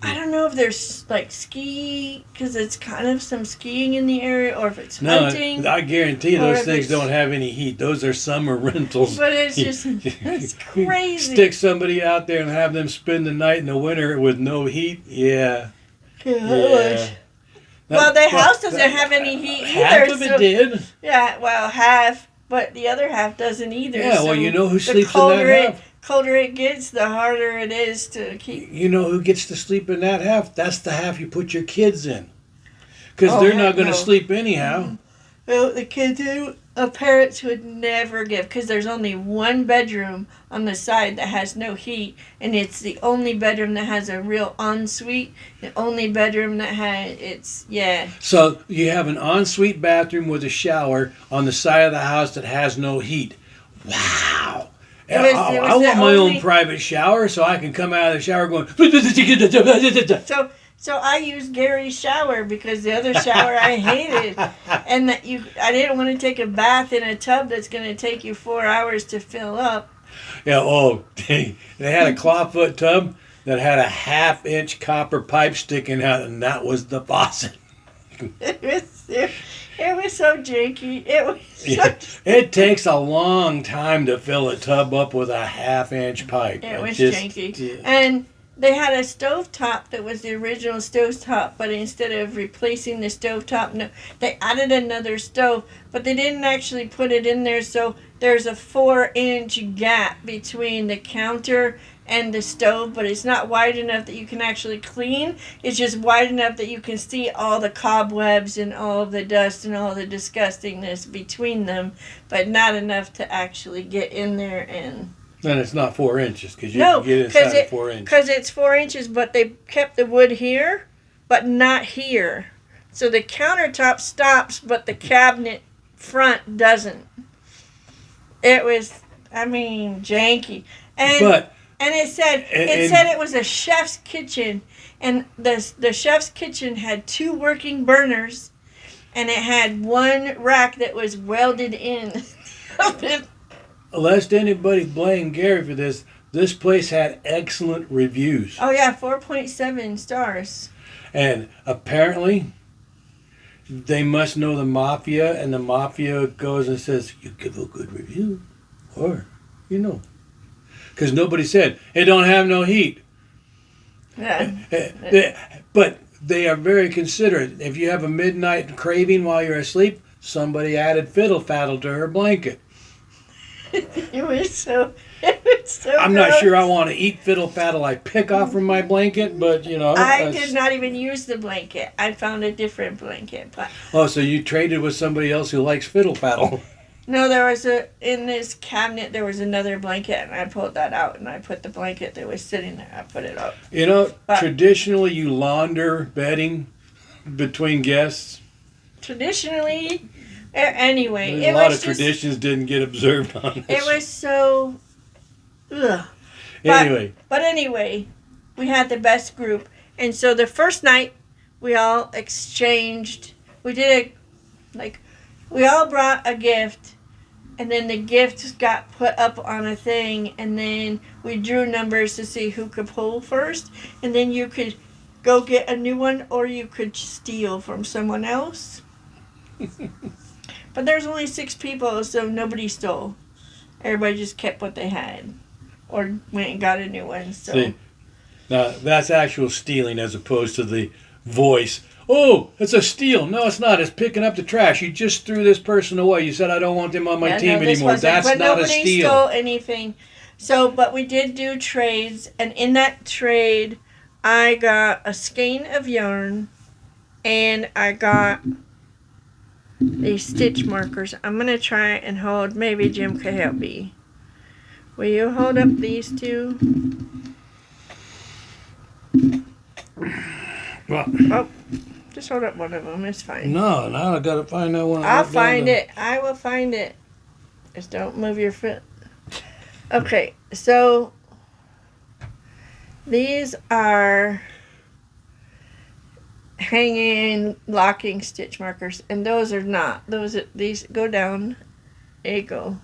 B: I don't know if there's like ski, because it's kind of some skiing in the area, or if it's
A: No,
B: hunting.
A: I guarantee
B: or
A: those
B: if
A: things
B: it's-
A: don't have any heat. Those are summer rentals.
B: But it's just, it's crazy.
A: Stick somebody out there and have them spend the night in the winter with no heat. Yeah.
B: Gosh. Well, the house doesn't have any heat
A: Half
B: either.
A: of it
B: so,
A: did.
B: yeah, well, half, but the other half doesn't either.
A: Yeah,
B: so
A: well, you know who
B: the
A: sleeps in that half?
B: colder it gets, the harder it is to keep.
A: You know who gets to sleep in that half? That's the half you put your kids in. Because
B: Oh,
A: they're
B: heck
A: not going to
B: no.
A: sleep anyhow.
B: Well, the kids, parents would never give, because there's only one bedroom on the side that has no heat, and it's the only bedroom that has a real ensuite. The only bedroom that has
A: So you have an ensuite bathroom with a shower on the side of the house that has no heat. Wow.
B: It was
A: I
B: the
A: want my
B: only-
A: own private shower so I can come out of the shower going.
B: So I used Gary's shower because the other shower I hated, and I didn't want to take a bath in a tub that's going to take you 4 hours to fill up.
A: Yeah. Oh, they had a clawfoot tub that had a 1/2-inch copper pipe sticking out, and that was the faucet.
B: It was so janky. It was
A: Yeah. It takes a long time to fill a tub up with a 1/2-inch pipe.
B: It was
A: just,
B: janky.
A: yeah.
B: And they had a stovetop that was the original stovetop, but instead of replacing the stovetop, no, they added another stove, but they didn't actually put it in there, so there's a 4-inch gap between the counter and the stove, but it's not wide enough that you can actually clean. It's just wide enough that you can see all the cobwebs and all of the dust and all the disgustingness between them, but not enough to actually get in there and...
A: Then it's not 4 inches because you
B: No,
A: can get inside at 4 inches.
B: because it's 4 inches, but they kept the wood here, but not here. So the countertop stops, but the cabinet front doesn't. It was, janky. And it said it was a chef's kitchen, and the chef's kitchen had 2 working burners, and it had 1 rack that was welded in.
A: Lest anybody blame Gary for this, this place had excellent reviews.
B: Oh yeah, 4.7 stars.
A: And apparently, they must know the mafia, and the mafia goes and says, you give a good review, or, Because nobody said, it don't have no heat.
B: Yeah.
A: But they are very considerate. If you have a midnight craving while you're asleep, somebody added fiddle faddle to her blanket.
B: It was so
A: I'm not
B: gross.
A: sure I want to eat fiddle faddle I pick off from my blanket, but
B: I
A: that's-
B: did not even use the blanket. I found a different blanket. But
A: Oh, so you traded with somebody else who likes fiddle faddle.
B: no, in this cabinet there was another blanket, and I pulled that out and I put the blanket that was sitting there. I put it up. But-
A: Traditionally you launder bedding between guests.
B: Traditionally, anyway,
A: There's
B: it
A: a lot
B: was
A: of
B: just,
A: traditions didn't get observed on this.
B: It was so. Ugh. But anyway, we had the best group, and so the first night we all exchanged. We all brought a gift, and then the gift got put up on a thing, and then we drew numbers to see who could pull first, and then you could go get a new one, or you could steal from someone else. But there's only 6 people, so nobody stole. Everybody just kept what they had, or went and got a new one. So
A: See, now that's actual stealing as opposed to the voice. Oh, it's a steal. No, it's not. It's picking up the trash. You just threw this person away. You said, I don't want them on my
B: Yeah,
A: team
B: no, this
A: anymore.
B: wasn't-
A: That's
B: but
A: not a
B: nobody
A: steal.
B: stole anything. So, but we did do trades, and in that trade, I got a skein of yarn, and I got these stitch markers. I'm gonna try and hold. Maybe Jim could help me. Will you hold up these 2?
A: Well,
B: Oh, just hold up one of them. It's fine.
A: no, now I got to find that one.
B: I'll find it. I will find it. Just don't move your foot. Okay, so these are hanging locking stitch markers, and those are not. These go down. There you go.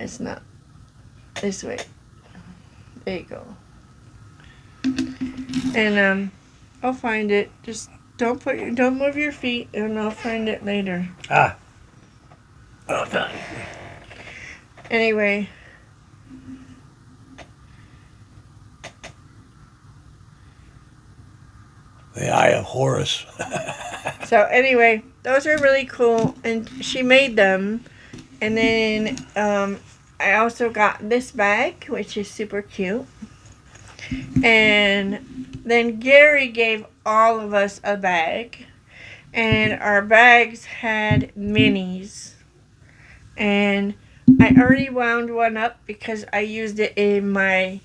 B: It's not this way. There you go. And I'll find it. Just don't move your feet, and I'll find it later.
A: Ah. Oh, done.
B: Anyway.
A: The Eye of Horus.
B: So anyway, those are really cool, and she made them. And then I also got this bag, which is super cute. And then Gary gave all of us a bag, and our bags had minis. And I already wound one up because I used it in my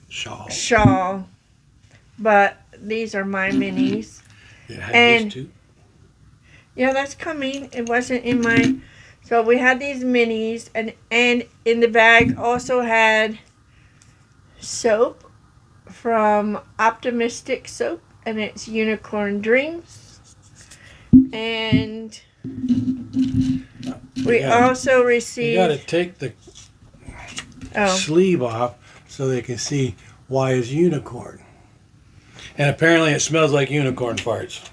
B: shawl. But these are my minis.
A: It had
B: And
A: these two.
B: yeah, that's coming. It wasn't in my. So we had these minis, and in the bag also had soap from Optimistic Soap, and it's Unicorn Dreams. And we also
A: You
B: received.
A: got to take the sleeve off so they can see why is unicorn. And apparently it smells like unicorn farts.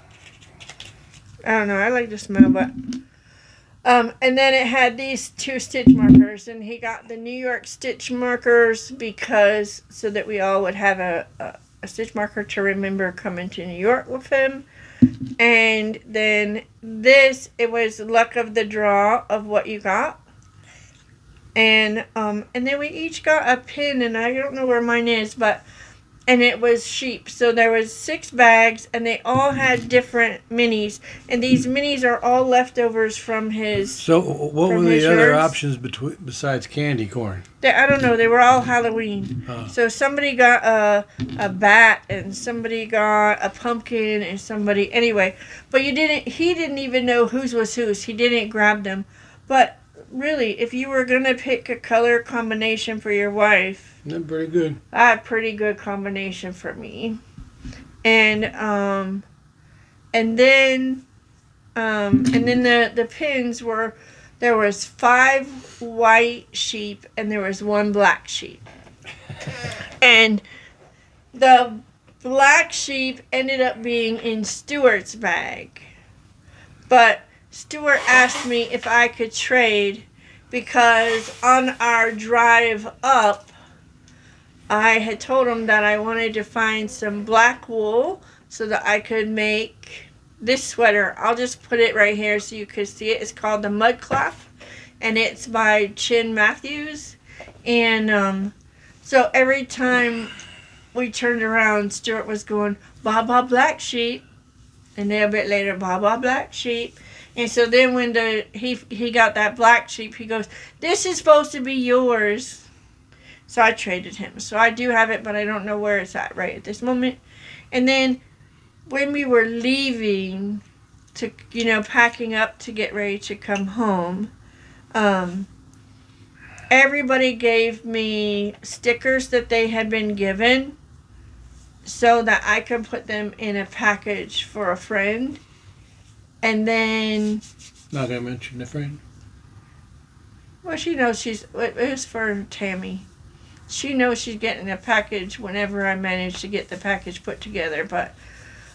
B: I don't know. I like the smell, but. And then it had these 2 stitch markers, and he got the New York stitch markers because so that we all would have a stitch marker to remember coming to New York with him. And then this, it was luck of the draw of what you got. And then we each got a pin, and I don't know where mine is, and it was sheep. So there was 6 bags, and they all had different minis. And these minis are all leftovers from his.
A: So what were the other options besides candy corn?
B: I don't know. They were all Halloween. So somebody got a bat, and somebody got a pumpkin, and somebody anyway. But he didn't even know whose was whose. He didn't grab them. But really, if you were gonna pick a color combination for your wife.
A: That's pretty good.
B: A pretty good combination for me. And then the pins were, there was 5 white sheep and there was 1 black sheep. And the black sheep ended up being in Stuart's bag. But Stuart asked me if I could trade because on our drive up, I had told him that I wanted to find some black wool so that I could make this sweater. I'll just put it right here so you could see it. It's called the Mudclap, and it's by Chin Matthews. And so every time we turned around, Stuart was going, "Baa baa black sheep," and then a bit later, "Baa baa black sheep." And so then when he got that black sheep, he goes, "This is supposed to be yours." So I traded him. So I do have it, but I don't know where it's at right at this moment. And then when we were leaving to, packing up to get ready to come home, everybody gave me stickers that they had been given so that I could put them in a package for a friend. And then...
A: Not going to mention the friend?
B: Well, she knows it was for Tammy. She knows she's getting a package whenever I manage to get the package put together, but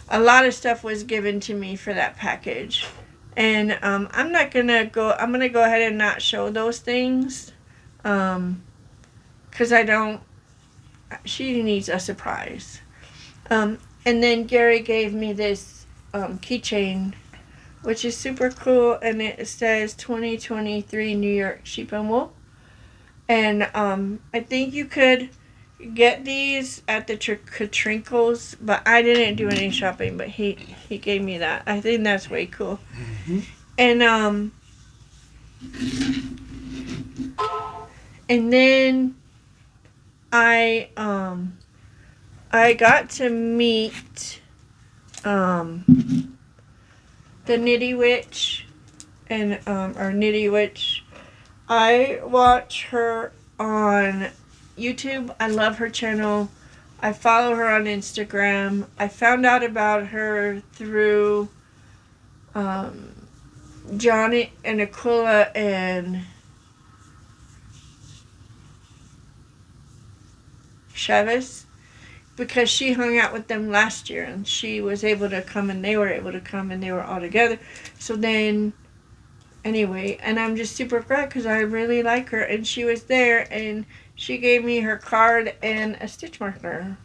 B: a lot of stuff was given to me for that package. And I'm going to go ahead and not show those things because she needs a surprise. And then Gary gave me this keychain, which is super cool, and it says 2023 New York Sheep and Wool. And I think you could get these at the Trinkles, but I didn't do any shopping, but he gave me that. I think that's way cool. Mm-hmm. And then I got to meet the Nitty Witch and or Nitty Witch. I watch her on YouTube. I love her channel. I follow her on Instagram. I found out about her through Johnny and Aquila and Chavez, because she hung out with them last year and she was able to come and they were able to come and they were all together. So then anyway, and I'm just super glad because I really like her, and she was there and she gave me her card and a stitch marker.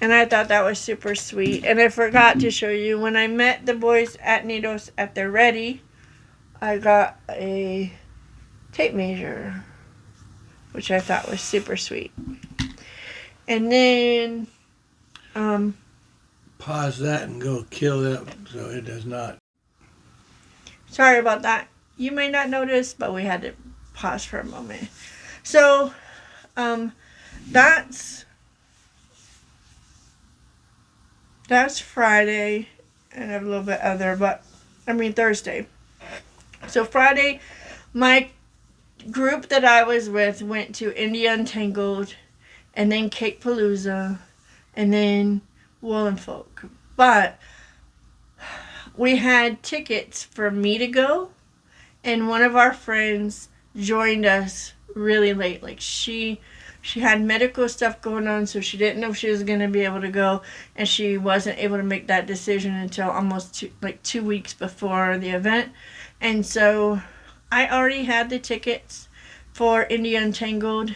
B: And I thought that was super sweet. And I forgot to show you, when I met the boys at Nidos at the Ready, I got a tape measure, which I thought was super sweet. And then
A: pause that and go kill that so it does not.
B: Sorry about that. You may not notice, but we had to pause for a moment. So, that's Friday, and a little bit other, Thursday. So Friday, my group that I was with went to India Untangled, and then Cake Palooza, and then Woolen Folk. But we had tickets for me to go, and one of our friends joined us really late. Like she had medical stuff going on, so she didn't know if she was going to be able to go, and she wasn't able to make that decision until almost 2 weeks before the event. And so I already had the tickets for India Untangled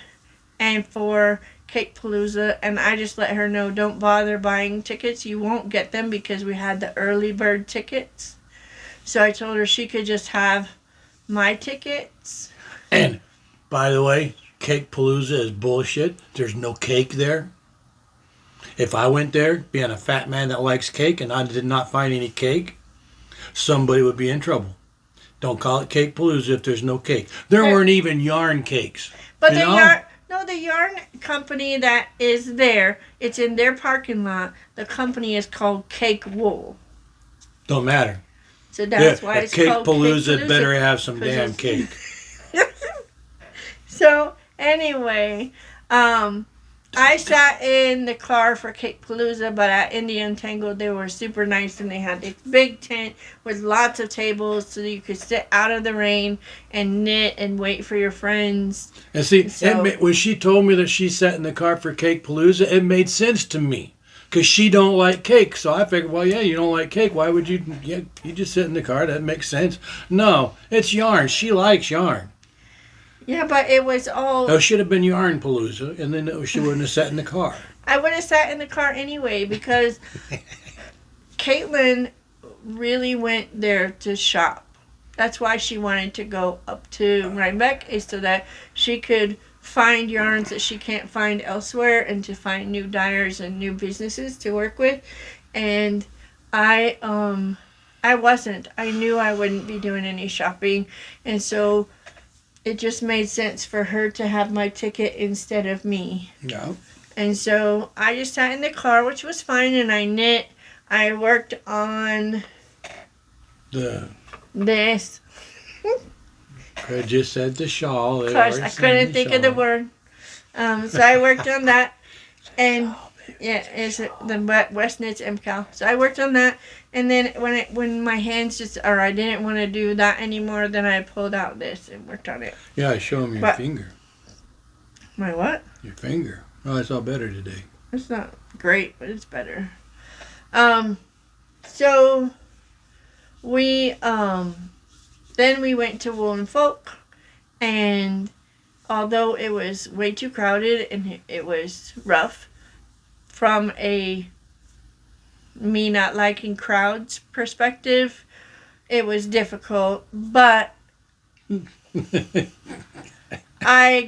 B: and for Cake Palooza, and I just let her know, don't bother buying tickets. You won't get them because we had the early bird tickets. So I told her she could just have my tickets.
A: And, by the way, Cake Palooza is bullshit. There's no cake there. If I went there, being a fat man that likes cake, and I did not find any cake, somebody would be in trouble. Don't call it Cake Palooza if there's no cake. There weren't even yarn cakes.
B: But the yarn company that is there, it's in their parking lot. The company is called Cake Wool.
A: Don't matter.
B: So that's why it's
A: Cake
B: called
A: Palooza.
B: Cake Palooza.
A: Better have some damn cake.
B: So anyway, I sat in the car for Cake Palooza, but at India Untangled they were super nice, and they had this big tent with lots of tables so that you could sit out of the rain and knit and wait for your friends.
A: And see, when she told me that she sat in the car for Cake Palooza, it made sense to me. Because she don't like cake. So I figured, well, yeah, you don't like cake. Why would you? Yeah, you just sit in the car. That makes sense. No, it's yarn. She likes yarn.
B: Yeah, but it was all...
A: It should have been Yarn Palooza, and then she wouldn't have sat in the car.
B: I would have sat in the car anyway, because Caitlin really went there to shop. That's why she wanted to go up to Rhinebeck, is so that she could find yarns that she can't find elsewhere, and to find new dyers and new businesses to work with. And I wasn't. I knew I wouldn't be doing any shopping, and so it just made sense for her to have my ticket instead of me.
A: No.
B: And so I just sat in the car, which was fine, and I knit. I worked on this.
A: I just said the shawl.
B: Of course, I couldn't think of the word. So I worked on that. And yeah, it's the Westknits MKAL. So I worked on that. And then when my hands I didn't want to do that anymore, then I pulled out this and worked on it.
A: Yeah, show me your finger.
B: My what?
A: Your finger. Oh, it's all better today.
B: It's not great, but it's better. So we then we went to Woolen Folk, and although it was way too crowded and it was rough from a me not liking crowds perspective, it was difficult, but I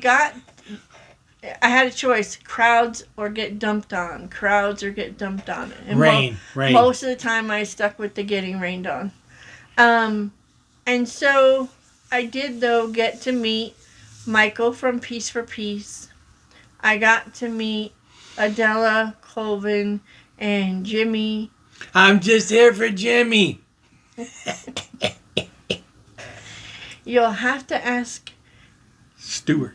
B: had a choice: crowds or get dumped on. And
A: rain.
B: Most of the time I stuck with the getting rained on. And so I did, though, get to meet Michael from Piece for Peace. I got to meet Adela, Colvin, and Jimmy.
A: I'm just here for Jimmy.
B: You'll have to ask
A: Stuart.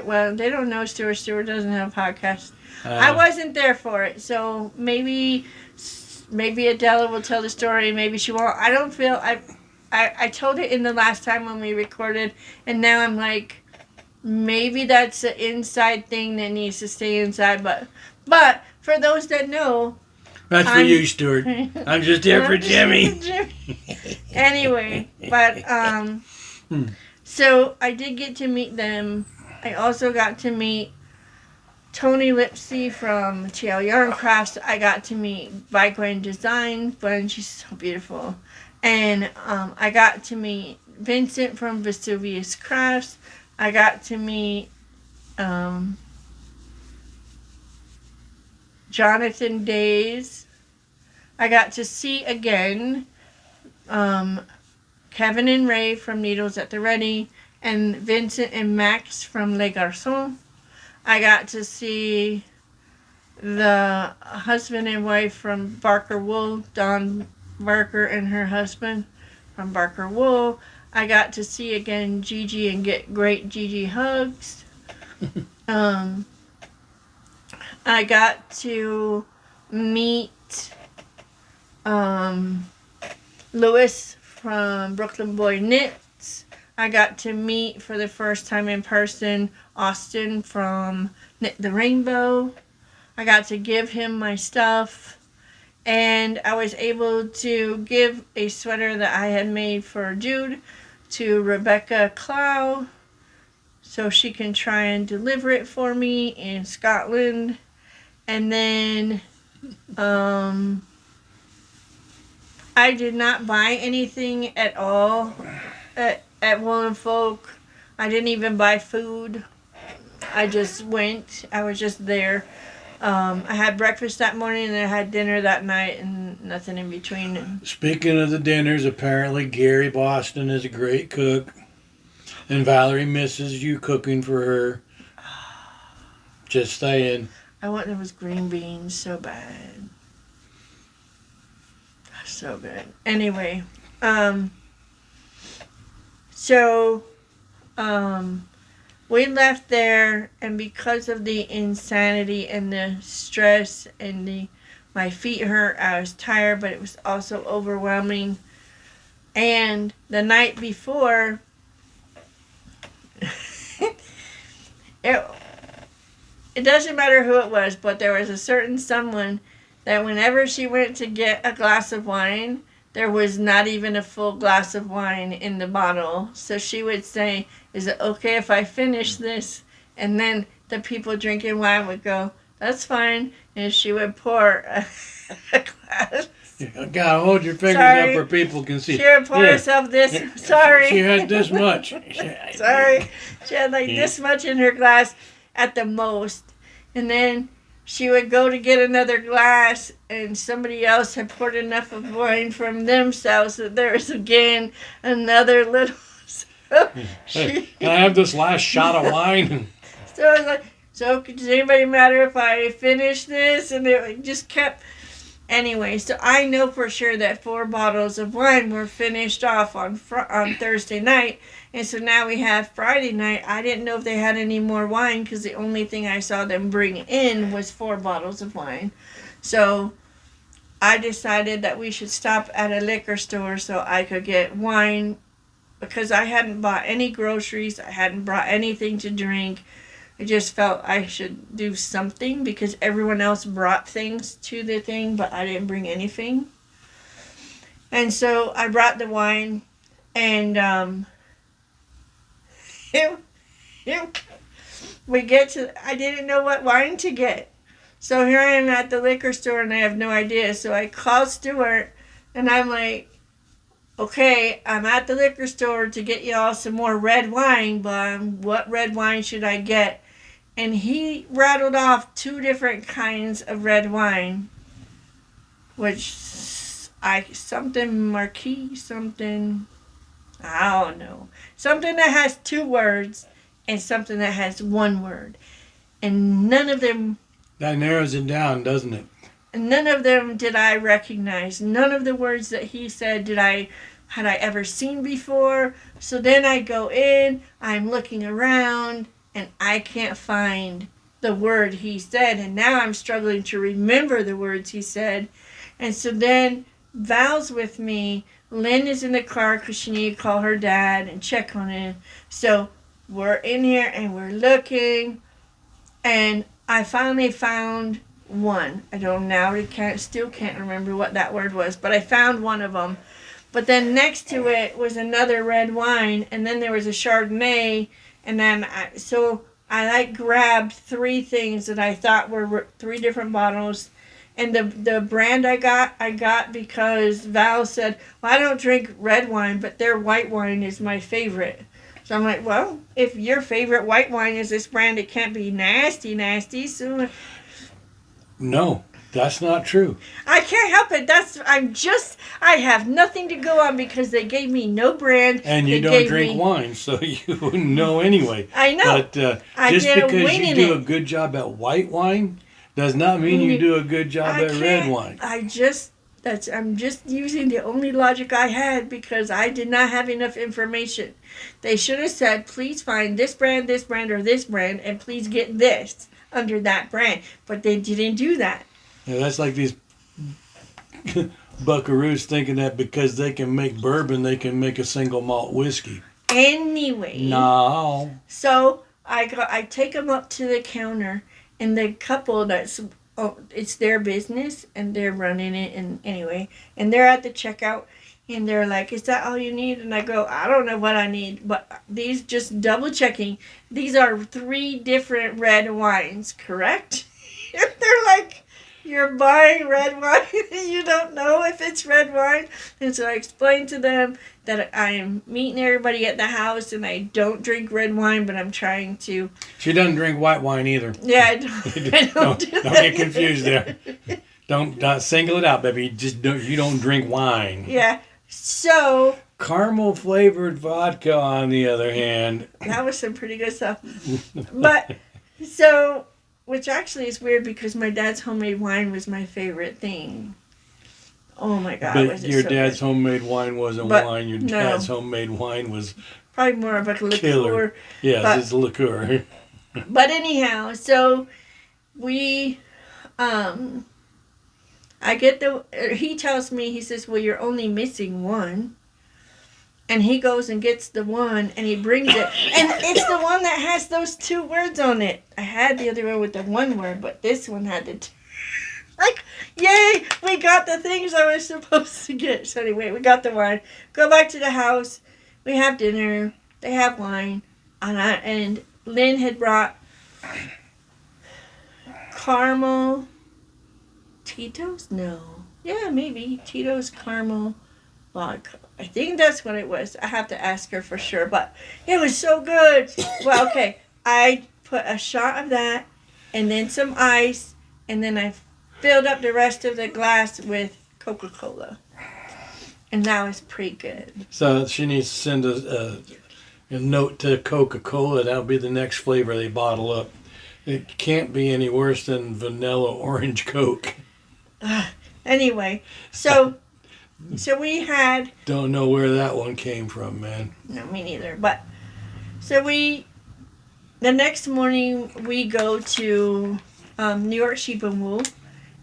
B: Well, they don't know Stuart. Stuart doesn't have a podcast. I wasn't there for it, so maybe Adela will tell the story. Maybe she won't. I don't feel... I told it in the last time when we recorded, and now I'm like, maybe that's an inside thing that needs to stay inside. But for those that know...
A: That's for you, Stuart. I'm just here for Jimmy.
B: Anyway, but... So I did get to meet them. I also got to meet Tony Lipsy from TL Yarn Crafts. I got to meet by Gwen Design. Gwen, she's so beautiful. And I got to meet Vincent from Vesuvius Crafts. I got to meet Jonathan Days I got to see again Kevin and Ray from Needles at the Ready and Vincent and Max from Les Garçons. I got to see the husband and wife from Barker Wool, Dawn Barker and her husband from Barker Wool. I got to see again Gigi and get great Gigi hugs. I got to meet Louis from Brooklyn Boy Knits. I got to meet for the first time in person Austin from Knit the Rainbow. I got to give him my stuff, and I was able to give a sweater that I had made for Jude to Rebecca Clow so she can try and deliver it for me in Scotland. And then I did not buy anything at all at Woollen Folk. I didn't even buy food. I just went. I was just there. I had breakfast that morning and I had dinner that night and nothing in between.
A: Speaking of the dinners, apparently Gary Boston is a great cook. And Valerie misses you cooking for her. Just saying.
B: I want those green beans so bad. So good. Anyway, we left there, and because of the insanity and the stress and my feet hurt, I was tired, but it was also overwhelming. And the night before, it doesn't matter who it was, but there was a certain someone that whenever she went to get a glass of wine, there was not even a full glass of wine in the bottle. So she would say, "Is it okay if I finish this?" And then the people drinking wine would go, "That's fine." And she would pour a glass.
A: You gotta hold your fingers
B: Sorry.
A: up where people can see.
B: She would pour herself this. Sorry.
A: She had this much.
B: Sorry. She had like this much in her glass at the most. And then she would go to get another glass, and somebody else had poured enough of wine from themselves that there was again another little.
A: Hey, can I have this last shot of wine?
B: So I was like, "So does anybody matter if I finish this?" And it just kept. Anyway, so I know for sure that 4 bottles of wine were finished off on Thursday night. And so now we have Friday night. I didn't know if they had any more wine because the only thing I saw them bring in was 4 bottles of wine. So I decided that we should stop at a liquor store so I could get wine because I hadn't bought any groceries. I hadn't brought anything to drink. I just felt I should do something because everyone else brought things to the thing, but I didn't bring anything. And so I brought the wine, and we get to, I didn't know what wine to get. So here I am at the liquor store, and I have no idea. So I called Stuart, and I'm like, "Okay, I'm at the liquor store to get y'all some more red wine, but what red wine should I get?" And he rattled off 2 different kinds of red wine, which something Marquis, something, I don't know. Something that has 2 words and something that has 1 word. And none of them...
A: That narrows it down, doesn't it?
B: None of them did I recognize. None of the words that he said had I ever seen before. So then I go in, I'm looking around, and I can't find the word he said. And now I'm struggling to remember the words he said. And so then Val's with me. Lynn is in the car because she needed to call her dad and check on him. So we're in here and we're looking. And I finally found one. I don't now. Still can't remember what that word was. But I found one of them. But then next to it was another red wine. And then there was a Chardonnay. And then I grabbed 3 things that I thought were 3 different bottles. And the brand I got because Val said, "Well, I don't drink red wine, but their white wine is my favorite." So I'm like, "Well, if your favorite white wine is this brand, it can't be nasty. So
A: No. That's not true.
B: I can't help it. I have nothing to go on because they gave me no brand.
A: And you
B: They
A: don't
B: gave
A: drink
B: me-
A: wine, so you wouldn't know anyway.
B: I know.
A: But
B: I
A: just
B: get a
A: because
B: wing
A: you
B: in
A: do
B: it.
A: a good job at white wine does not mean you do a good job
B: I
A: at red
B: can't-
A: wine.
B: I'm just using the only logic I had because I did not have enough information. They should have said, please find this brand, or this brand, and please get this under that brand. But they didn't do that.
A: Yeah, that's like these buckaroos thinking that because they can make bourbon, they can make a single malt whiskey.
B: Anyway.
A: No.
B: So I take them up to the counter, and the couple it's their business, and they're running it, and anyway, and they're at the checkout, and they're like, "Is that all you need?" And I go, "I don't know what I need, but these just double checking. These are 3 different red wines, correct?" And they're like, "You're buying red wine, and you don't know if it's red wine." And so I explained to them that I am meeting everybody at the house, and I don't drink red wine, but I'm trying to.
A: She doesn't drink white wine either.
B: Yeah, I don't
A: don't
B: do that
A: get confused
B: either.
A: there. Don't single it out, baby. You don't drink wine.
B: Yeah. So
A: Caramel flavored vodka, on the other hand.
B: that was some pretty good stuff. But so, which actually is weird because my dad's homemade wine was my favorite thing. Oh my God!
A: But
B: was it
A: your
B: so
A: dad's
B: good.
A: homemade wine wasn't
B: But
A: wine. Your
B: no.
A: dad's homemade wine was
B: Probably more of a liqueur.
A: killer. Yes,
B: but-
A: it's liqueur.
B: But anyhow, so we, I get he tells me, he says, "Well, you're only missing one." And he goes and gets the one, and he brings it. And it's the one that has those 2 words on it. I had the other one with the 1 word, but this one had the 2. Like, yay, we got the things I was supposed to get. So anyway, we got the wine. Go back to the house. We have dinner. They have wine. And Lynn had brought caramel Tito's? No. Yeah, maybe. Tito's caramel vodka. I think that's what it was. I have to ask her for sure. But it was so good. Well, okay. I put a shot of that and then some ice. And then I filled up the rest of the glass with Coca-Cola. And that was pretty good.
A: So she needs to send a note to Coca-Cola. That'll be the next flavor they bottle up. It can't be any worse than vanilla orange Coke.
B: Anyway, so we had...
A: Don't know where that one came from, man.
B: No, me neither. But, so the next morning we go to New York Sheep and Wool.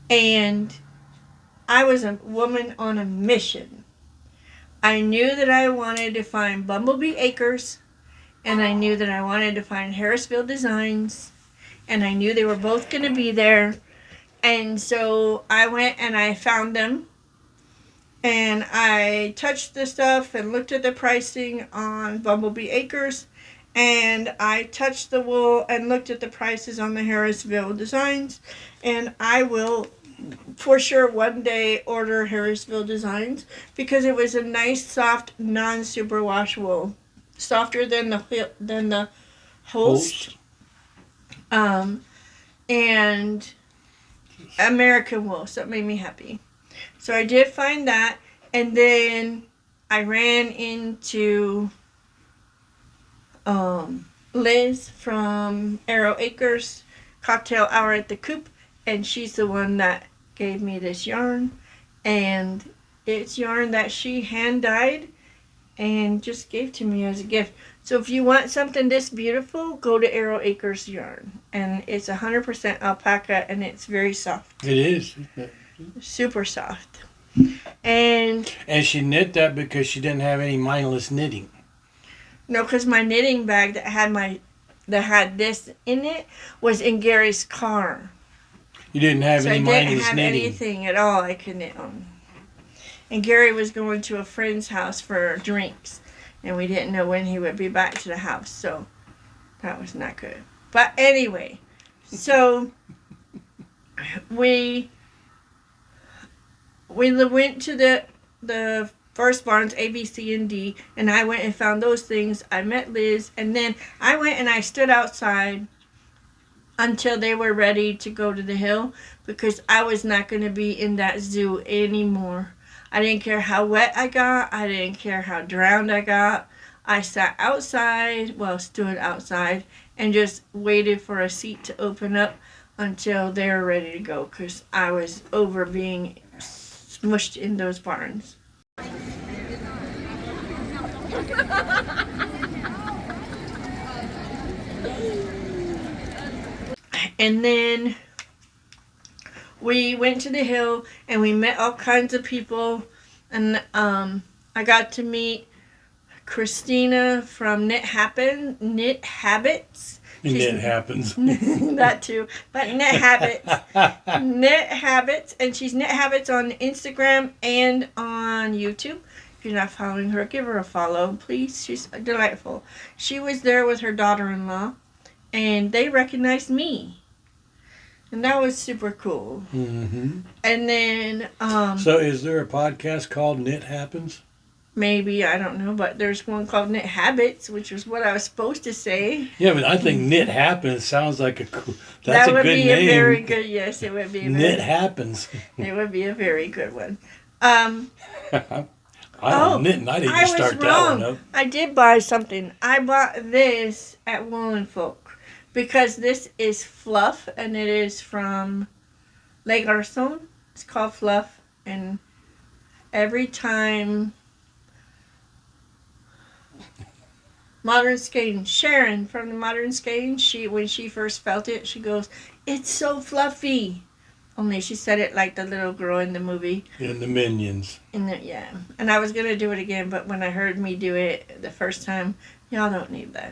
B: And I was a woman on a mission. I knew that I wanted to find Bumblebee Acres, and I knew that I wanted to find Harrisville Designs, and I knew they were both going to be there. And so I went and I found them, and I touched the stuff and looked at the pricing on Bumblebee Acres, and I touched the wool and looked at the prices on the Harrisville Designs, and I will for sure one day order Harrisville Designs because it was a nice, soft, non-superwash wool, softer than the Holst, and American wool. So it made me happy. So I did find that, and then I ran into Liz from Arrow Acres Cocktail Hour at the Coop. And she's the one that gave me this yarn. And it's yarn that she hand-dyed and just gave to me as a gift. So if you want something this beautiful, go to Arrow Acres yarn. And it's 100% alpaca, and it's very soft.
A: It is.
B: Super soft. And
A: she knit that because she didn't have any mindless knitting.
B: no, because my knitting bag that had this in it was in Gary's car.
A: You didn't have
B: So
A: any
B: I didn't
A: mindless
B: have
A: knitting.
B: anything at all I could knit on. And Gary was going to a friend's house for drinks, and we didn't know when he would be back to the house, so that was not good. But anyway, so we went to the first barns, A, B, C, and D, and I went and found those things. I met Liz, and then I went and I stood outside until they were ready to go to the hill, because I was not going to be in that zoo anymore. I didn't care how wet I got. I didn't care how drowned I got. I sat outside, stood outside, and just waited for a seat to open up until they were ready to go, because I was over being smushed in those barns. And then we went to the hill and we met all kinds of people, and I got to meet Christina from Knit Habits.
A: Knit happens.
B: That too, but Knit Habits, and she's Knit Habits on Instagram and on YouTube. If you're not following her, give her a follow, please. She's delightful. She was there with her daughter-in-law, and they recognized me. And that was super cool.
A: Mm-hmm.
B: And then...
A: so is there a podcast called Knit Happens?
B: Maybe, I don't know. But there's one called Knit Habits, which was what I was supposed to say.
A: Yeah, but I think Knit Happens sounds like a cool...
B: That
A: That's a
B: would
A: good
B: be
A: name.
B: a very good... Yes, it would be a
A: Knit Happens.
B: It would be a very good one.
A: I don't knit, and I need to start that one up.
B: I did buy something. I bought this at Woolen Folk because this is fluff, and it is from Le Garçon. It's called Fluff, and every time Modern Skeins, Sharon from the Modern Skeins, when she first felt it, she goes, "It's so fluffy." Only she said it like the little girl in the movie.
A: In the Minions.
B: Yeah. And I was going to do it again, but when I heard me do it the first time, y'all don't need that.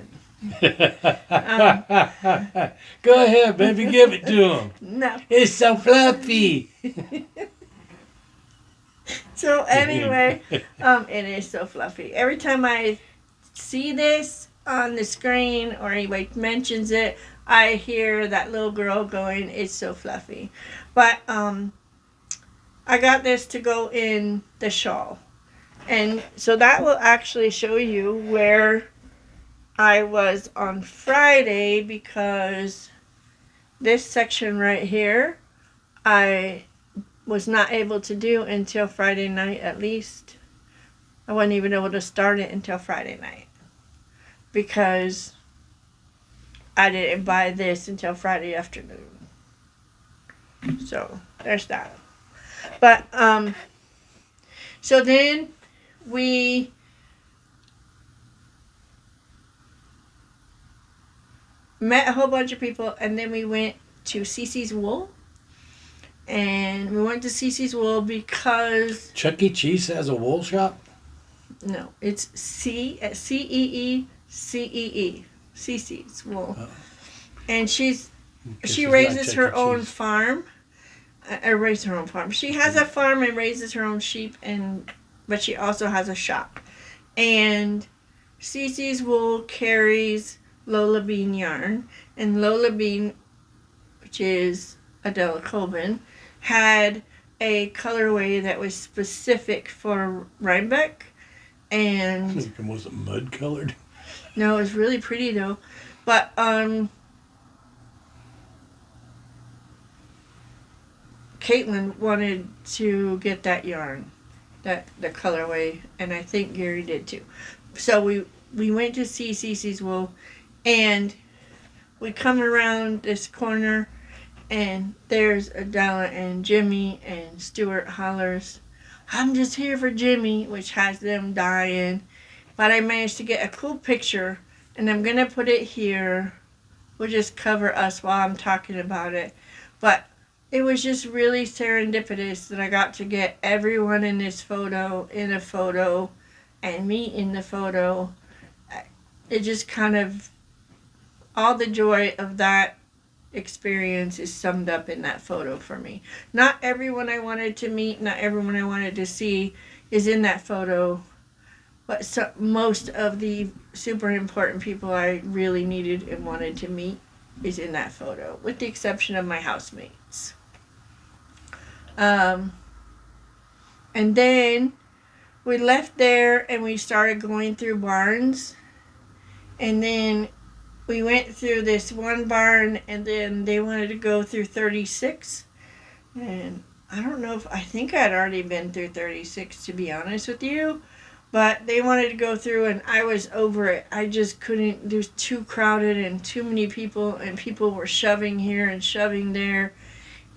A: Go ahead, baby, give it to him.
B: No.
A: It's so fluffy.
B: So anyway, it is so fluffy. Every time I see this on the screen or anybody mentions it, I hear that little girl going, "It's so fluffy." But I got this to go in the shawl. And so that will actually show you where I was on Friday, because this section right here I was not able to do until Friday night at least. I wasn't even able to start it until Friday night because I didn't buy this until Friday afternoon. So there's that. But so then we met a whole bunch of people, and then we went to Cece's Wool. And we went to Cece's Wool because
A: Chuck E. Cheese has a wool shop?
B: no, it's Ceecee. Cece's Wool.
A: Oh.
B: And she
A: she's
B: raises
A: not
B: her
A: Chuck E.
B: own
A: Cheese.
B: farm. Raise her own farm. She has a farm and raises her own sheep, but she also has a shop. And Cece's Wool carries Lola Bean yarn, and Lola Bean, which is Adela Colvin, had a colorway that was specific for Rhinebeck, and
A: Was it mud colored?
B: no, it was really pretty though. But Caitlin wanted to get that yarn, the colorway, and I think Gary did too. So we went to see Cece's Wool, and we come around this corner, and there's Adela and Jimmy, and Stuart hollers, "I'm just here for Jimmy," which has them dying. But I managed to get a cool picture, and I'm going to put it here. We'll just cover us while I'm talking about it. But it was just really serendipitous that I got to get everyone in this photo in a photo and me in the photo. It just kind of, all the joy of that experience is summed up in that photo for me. Not everyone I wanted to meet, not everyone I wanted to see is in that photo, but most of the super important people I really needed and wanted to meet is in that photo, with the exception of my housemates. And then we left there and we started going through barns, and then we went through this one barn, and then they wanted to go through 36. And I don't know if, I think I'd already been through 36, to be honest with you. But they wanted to go through, and I was over it. I just couldn't. There's too crowded and too many people, and people were shoving here and shoving there.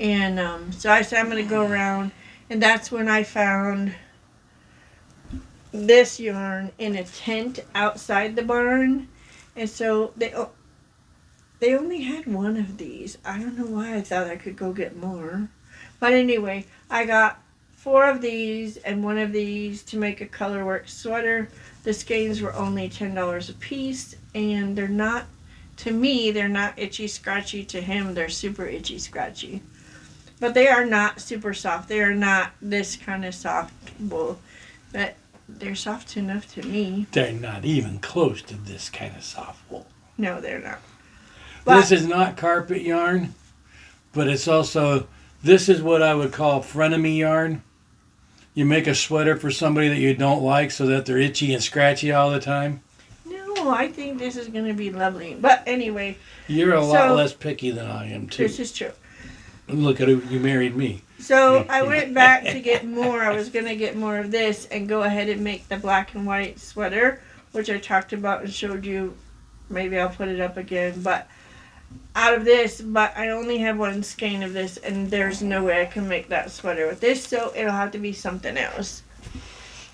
B: And so I said, I'm going to go around. And that's when I found this yarn in a tent outside the barn. And so they only had one of these. I don't know why I thought I could go get more. But anyway, I got 4 of these and 1 of these to make a colorwork sweater. The skeins were only $10 a piece, and they're not, to me, they're not itchy scratchy. To him, they're super itchy scratchy. But they are not super soft. They are not this kind of soft wool. But they're soft enough to me.
A: They're not even close to this kind of soft wool.
B: No, they're not. But
A: This is not carpet yarn, but it's also, this is what I would call frenemy yarn. You make a sweater for somebody that you don't like so that they're itchy and scratchy all the time.
B: no, I think this is going to be lovely. But anyway,
A: You're a lot
B: So-
A: less picky than I am, too.
B: this is true.
A: Look at who you married me.
B: So I went back to get more. I was going to get more of this and go ahead and make the black and white sweater, which I talked about and showed you. Maybe I'll put it up again. But out of this, but I only have 1 skein of this, and there's no way I can make that sweater with this, so it'll have to be something else.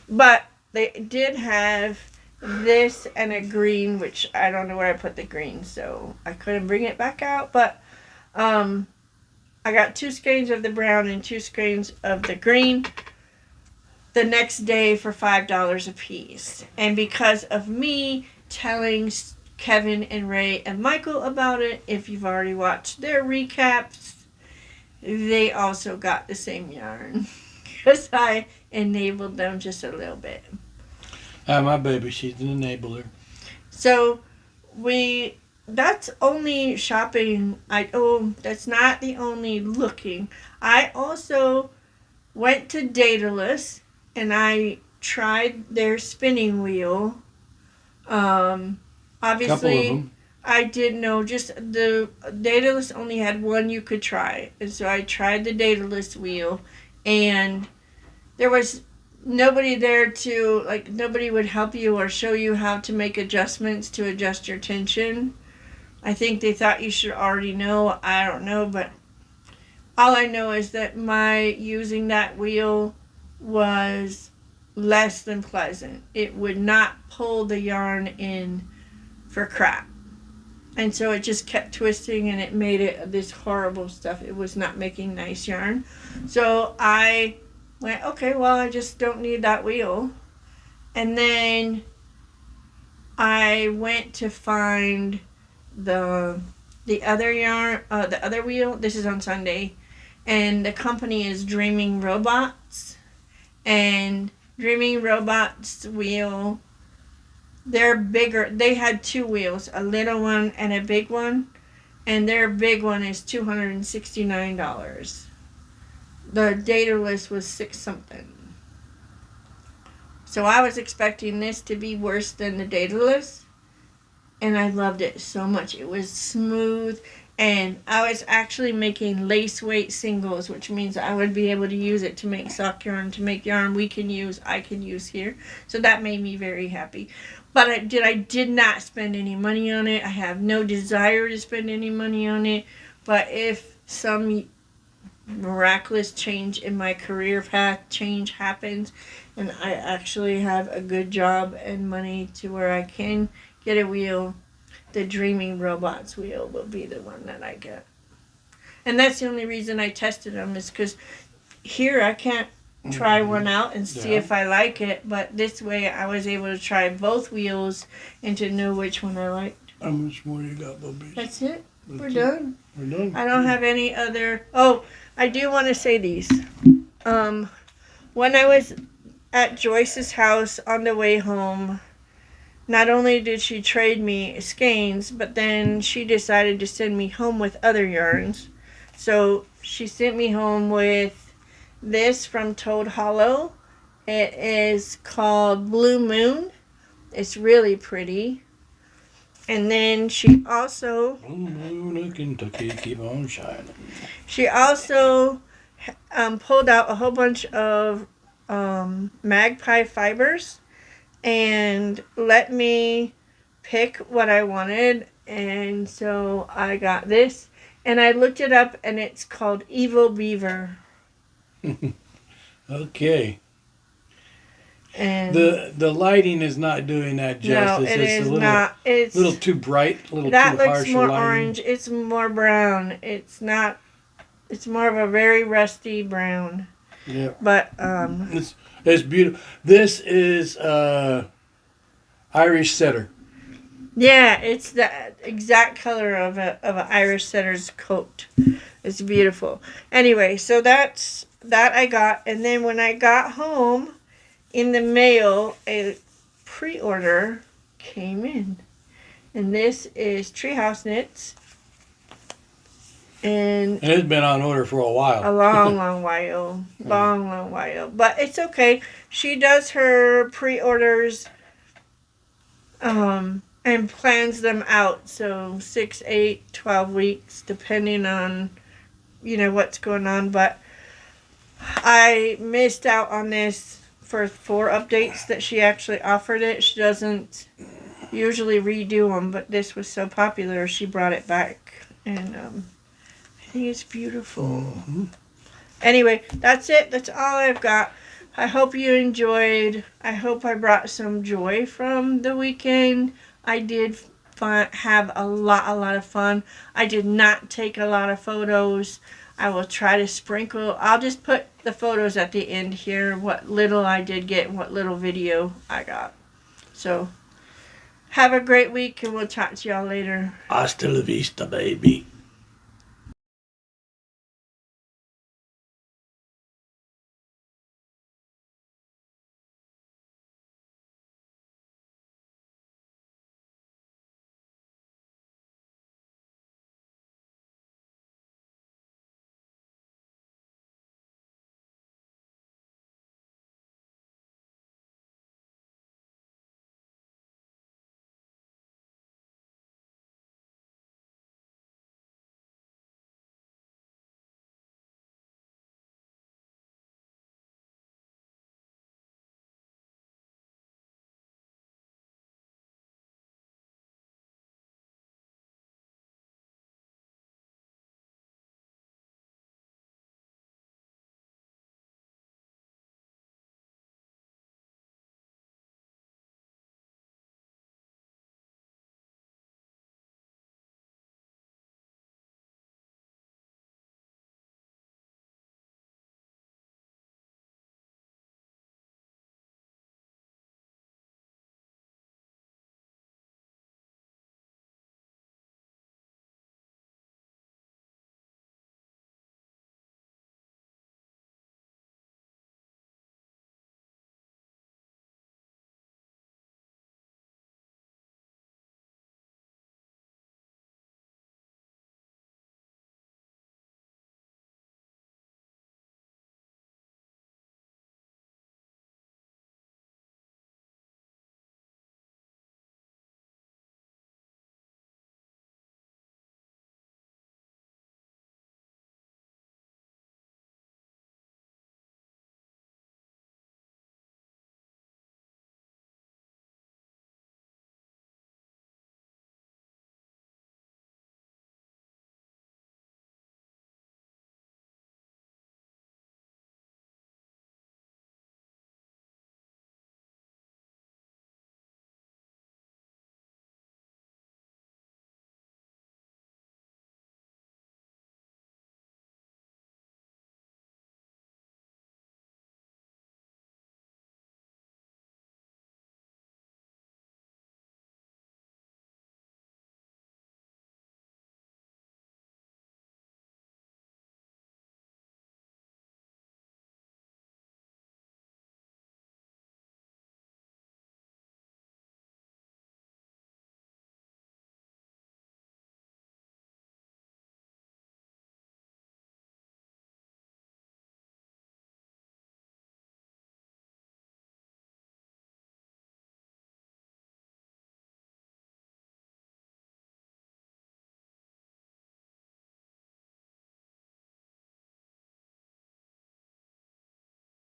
B: But they did have this and a green, which I don't know where I put the green, so I couldn't bring it back out. But I got 2 skeins of the brown and 2 skeins of the green the next day for $5 a piece. And because of me telling Kevin and Ray and Michael about it, if you've already watched their recaps, they also got the same yarn. Because I enabled them just a little bit.
A: My baby, she's an enabler.
B: So that's only shopping. That's not the only looking. I also went to Daedalus and I tried their spinning wheel. Obviously,
A: Couple of them.
B: I didn't know, just the Daedalus only had 1 you could try. And so I tried the Daedalus wheel, and there was nobody there to, like, nobody would help you or show you how to make adjustments to adjust your tension. I think they thought you should already know. I don't know, but all I know is that my using that wheel was less than pleasant. It would not pull the yarn in for crap. And so it just kept twisting, and it made it this horrible stuff. It was not making nice yarn. So I went, okay, well, I just don't need that wheel. And then I went to find the other yarn, the other wheel. This is on Sunday, and the company is Dreaming Robots. And Dreaming Robots wheel, they're bigger. They had 2 wheels, a little one and a big one, and their big one is $269. The Daedalus was 6 something. So I was expecting this to be worse than the Daedalus, and I loved it so much. It was smooth, and I was actually making lace weight singles, which means I would be able to use it to make sock yarn, to make yarn I can use here. So that made me very happy. But I did not spend any money on it. I have no desire to spend any money on it. But if some miraculous change in my career path happens, and I actually have a good job and money to where I can get a wheel, the Dreaming Robots wheel will be the one that I get. And that's the only reason I tested them, is because here I can't try one out and see if I like it, but this way I was able to try both wheels and to know which one I liked.
A: How much more you got, Bubby?
B: That's it. We're
A: That's it.
B: done.
A: We're done.
B: I don't have any other. Oh, I do want to say these. When I was at Joyce's house on the way home, not only did she trade me skeins, but then she decided to send me home with other yarns. So she sent me home with this from Toad Hollow. It is called Blue Moon. It's really pretty. And then she also
A: Blue moon of Kentucky, keep on shining.
B: pulled out a whole bunch of magpie fibers and let me pick what I wanted. And so I got this, and I looked it up, and it's called Evil Beaver.
A: Okay.
B: And
A: The lighting is not doing that justice.
B: no, it
A: It's
B: is
A: a little,
B: not. It's
A: little too bright, a little
B: that
A: too
B: looks
A: harsh
B: more
A: lighting.
B: orange. It's more brown. It's not. It's more of a very rusty brown.
A: Yeah.
B: But
A: It's beautiful. This is Irish setter.
B: yeah, it's the exact color of an Irish setter's coat. It's beautiful. Anyway, so that I got, and then when I got home, in the mail, a pre-order came in, and this is Treehouse Knits, and
A: And it's been on order for a while.
B: a long while. But it's okay. She does her pre-orders, and plans them out. So 6, 8, 12 weeks, depending on, what's going on. But I missed out on this for 4 updates that she actually offered it. She doesn't usually redo them, but this was so popular, she brought it back. And I think it's beautiful.
A: Mm-hmm.
B: Anyway, that's it. That's all I've got. I hope you enjoyed. I hope I brought some joy from the weekend. I did have a lot of fun. I did not take a lot of photos. I will try to sprinkle. I'll just put the photos at the end here, what little I did get and what little video I got. So, have a great week, and we'll talk to y'all later.
A: Hasta la vista, baby.